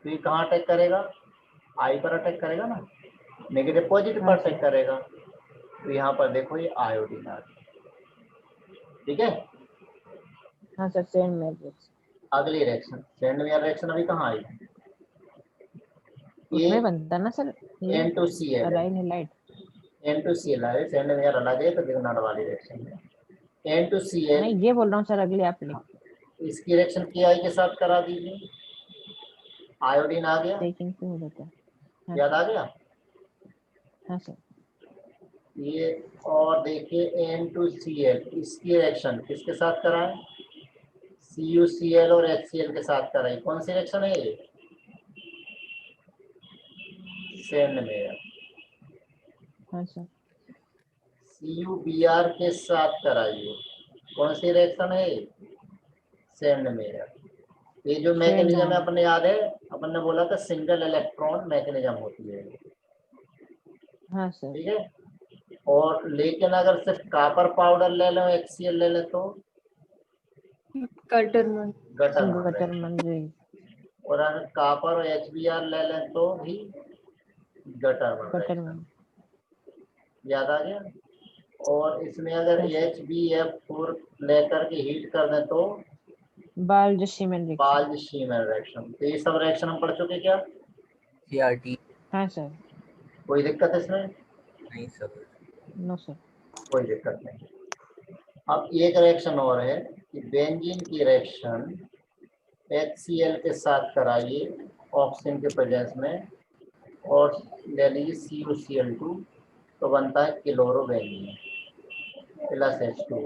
तो ये कहाँ अटैक करेगा, I पर अटैक करेगा ना, नेगेटिव पॉजिटिव पर अटैक करेगा। तो यहाँ पर देखो ये आयोडीन आ गया। ठीक है। हाँ सर सेंड मैट्रिक्स अगली रिएक्शन सेंड मेयर रिएक्शन अभी कहाँ आई? उसमें बनता ना सर ये N2Cl अराइल हैलाइड N2Cl है, सेंड मेयर अलग है, तो दिग्नाट वाली रिएक्शन है। N2Cl नहीं ये बोल रहा हूँ सर अगले आप लिख इसकी रिएक्शन KI के साथ करा दीजिए। आयोडीन आ गया, चेकिंग से हो जाता है। हाँ याद सर, आ गया हाँ सर ये। और देखिए N2Cl इसकी रिएक्शन किसके साथ कराएं? CuCl और HCl के साथ कराएं। कौन सी रिएक्शन है ये? Send mayor. हाँ सर CuBr के साथ कराइए। कौन सी रिएक्शन है? Send mayor. ये जो मैकेनिज्म है अपने याद है, अपन ने बोला था सिंगल इलेक्ट्रॉन मैकेनिज्म होती है, हाँ सर ठीक है। और लेकिन अगर सिर्फ कॉपर पाउडर ले लो, HCl ले ले तो कटरमन गटर गटर। मन रही और अगर कॉपर और HBr ले लें तो भी गटर गटर। मन याद आ गया। और इसमें अगर HbF4 लेकर के हीट कर दें तो बाल जो सीमेंट रिएक्शन बाल्ज शीमर रिएक्शन। तो ये सब रिएक्शन हम पढ़ चुके क्या? CRT हाँ सर कोई दिक्कत है इसमें? नहीं सर। नो सर कोई दिक्कत नहीं। अब एक रिएक्शन और है कि बेंजीन की रिएक्शन HCl के साथ कराइए ऑक्सीजन के प्रेजेंस में, और ले लीजिए CuCl2, तो बनता है क्लोरोबेंजीन प्लस H2O।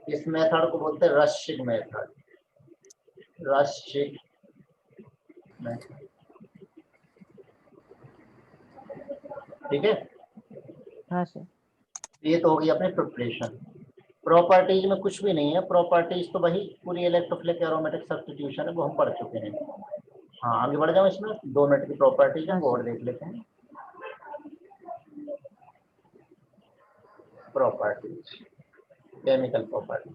इस मेथड को बोलते हैं रश्चिक मेथड। रश्चिक मेथड, ठीक है। हाँ सर ये तो होगी अपनी प्रिपरेशन। प्रॉपर्टीज में कुछ भी नहीं है, प्रॉपर्टीज तो वही पूरी इलेक्ट्रोफिलिक एरोमेटिक सब्स्टिट्यूशन है, वो हम पढ़ चुके हैं। हाँ आगे बढ़ जाओ, इसमें 2 मिनट की प्रॉपर्टीज है वो और देख लेते हैं। प्रॉपर्टीज, केमिकल प्रॉपर्टी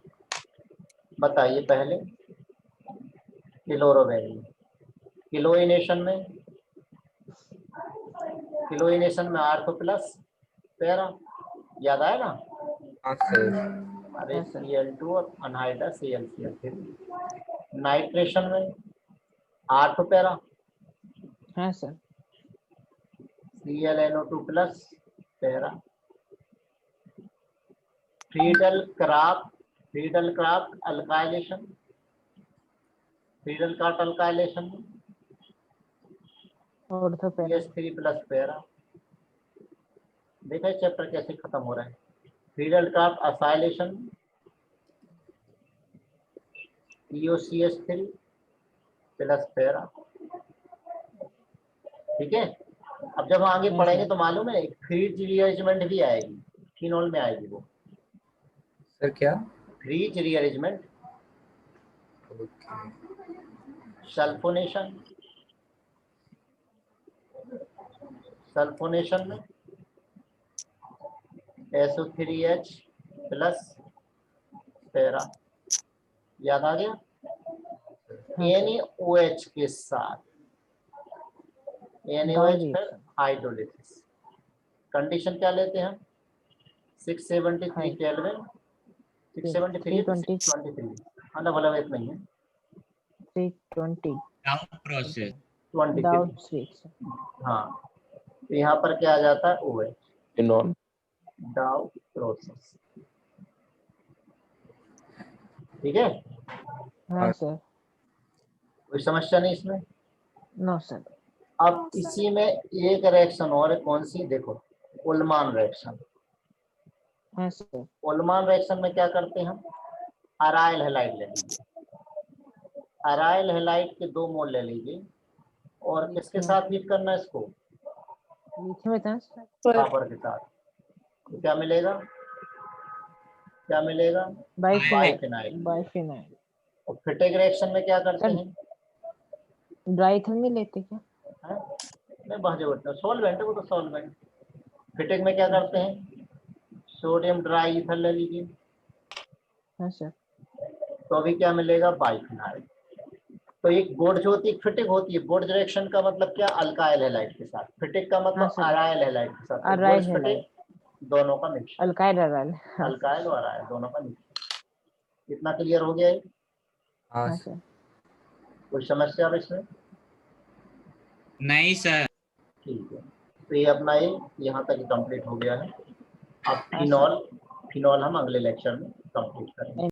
बताइए पहले। क्लोरोबेंजीन क्लोइनेशन में आर्थो प्लस पैरा, याद आया ना? हाँ सर। अरे हाँ, सर। Cl2 और अनहाइड्रा ClCl3। नाइट्रेशन में आर्थो पैरा हाँ sir ClNO2 plus para. Friedel craft alkylation, Friedel craft alkylation में ऑर्थोपेरा CH3 प्लस पैरा। देखा चैप्टर कैसे खत्म हो रहा है। Friedel craft acylation COCH3 plus para, ठीक है। अब जब हम आगे हाँ, पढ़ेंगे सर। तो मालूम है फ्रीज रीअरेंजमेंट भी आएगी, फिनॉल में आएगी वो सर क्या? Freeze rearrangement. सल्फोनेशन में SO3H प्लस पैरा, याद आ गया। NaOH के साथ NaOH फिर हाइड्रोलिसिस। कंडीशन क्या लेते हैं हम? 673 केल्विन, 673 623, मतलब अलग नहीं है 320 डाउन प्रोसेस 23। डाउट रिएक्शन हाँ तो यहाँ पर क्या आ जाता है OH, फिनॉल डाउ प्रोसेस, ठीक है। हाँ सर कोई समस्या नहीं इसमें। नो सर अब इसी में एक रिएक्शन और है, कौन सी? देखो उल्मान रिएक्शन। हाँ सर उल्मान रिएक्शन में क्या करते हैं हम? अराइल हैलाइड ले लीजिए, अराइल हैलाइड के 2 मोल ले लीजिए, और किसके साथ हीट करना है इसको? लिखे बता सर कॉपर के साथ। तो क्या मिलेगा? बाइफिनाइल। बाइफिनाइल और फिटिक रिएक्शन में क्या करते सर, हैं? ड्राइथन नहीं लेते क्या? हैं? नहीं बहजोट सॉल्वेंट है वो तो सॉल्वेंट। फिटिक में क्या करते हैं? सोडियम ड्राई ईथर ले लीजिए, हाँ सर तो अभी क्या मिलेगा? बाइफिनाइल। तो एक बोर्ड जो होती है फिटिक होती है, बोर्ड रिएक्शन का मतलब क्या? अल्काइल हैलाइड के साथ। फिटिक का हाँ, मतलब सर। अराइल हैलाइड के साथ। Aryl board halide. फिटिक दोनों का मिक्स, अल्काइल अराइल अल्काइल और अराइल दोनों का मिक्स। कितना क्लियर हो गया ये? हाँ हाँ सर। सर। कोई समस्या अब इसमें? नहीं सर। ठीक है, तो ये अपना ये यहाँ तक कंप्लीट हो गया है। अब हाँ, फिनॉल हम अगले लेक्चर में कंप्लीट करेंगे।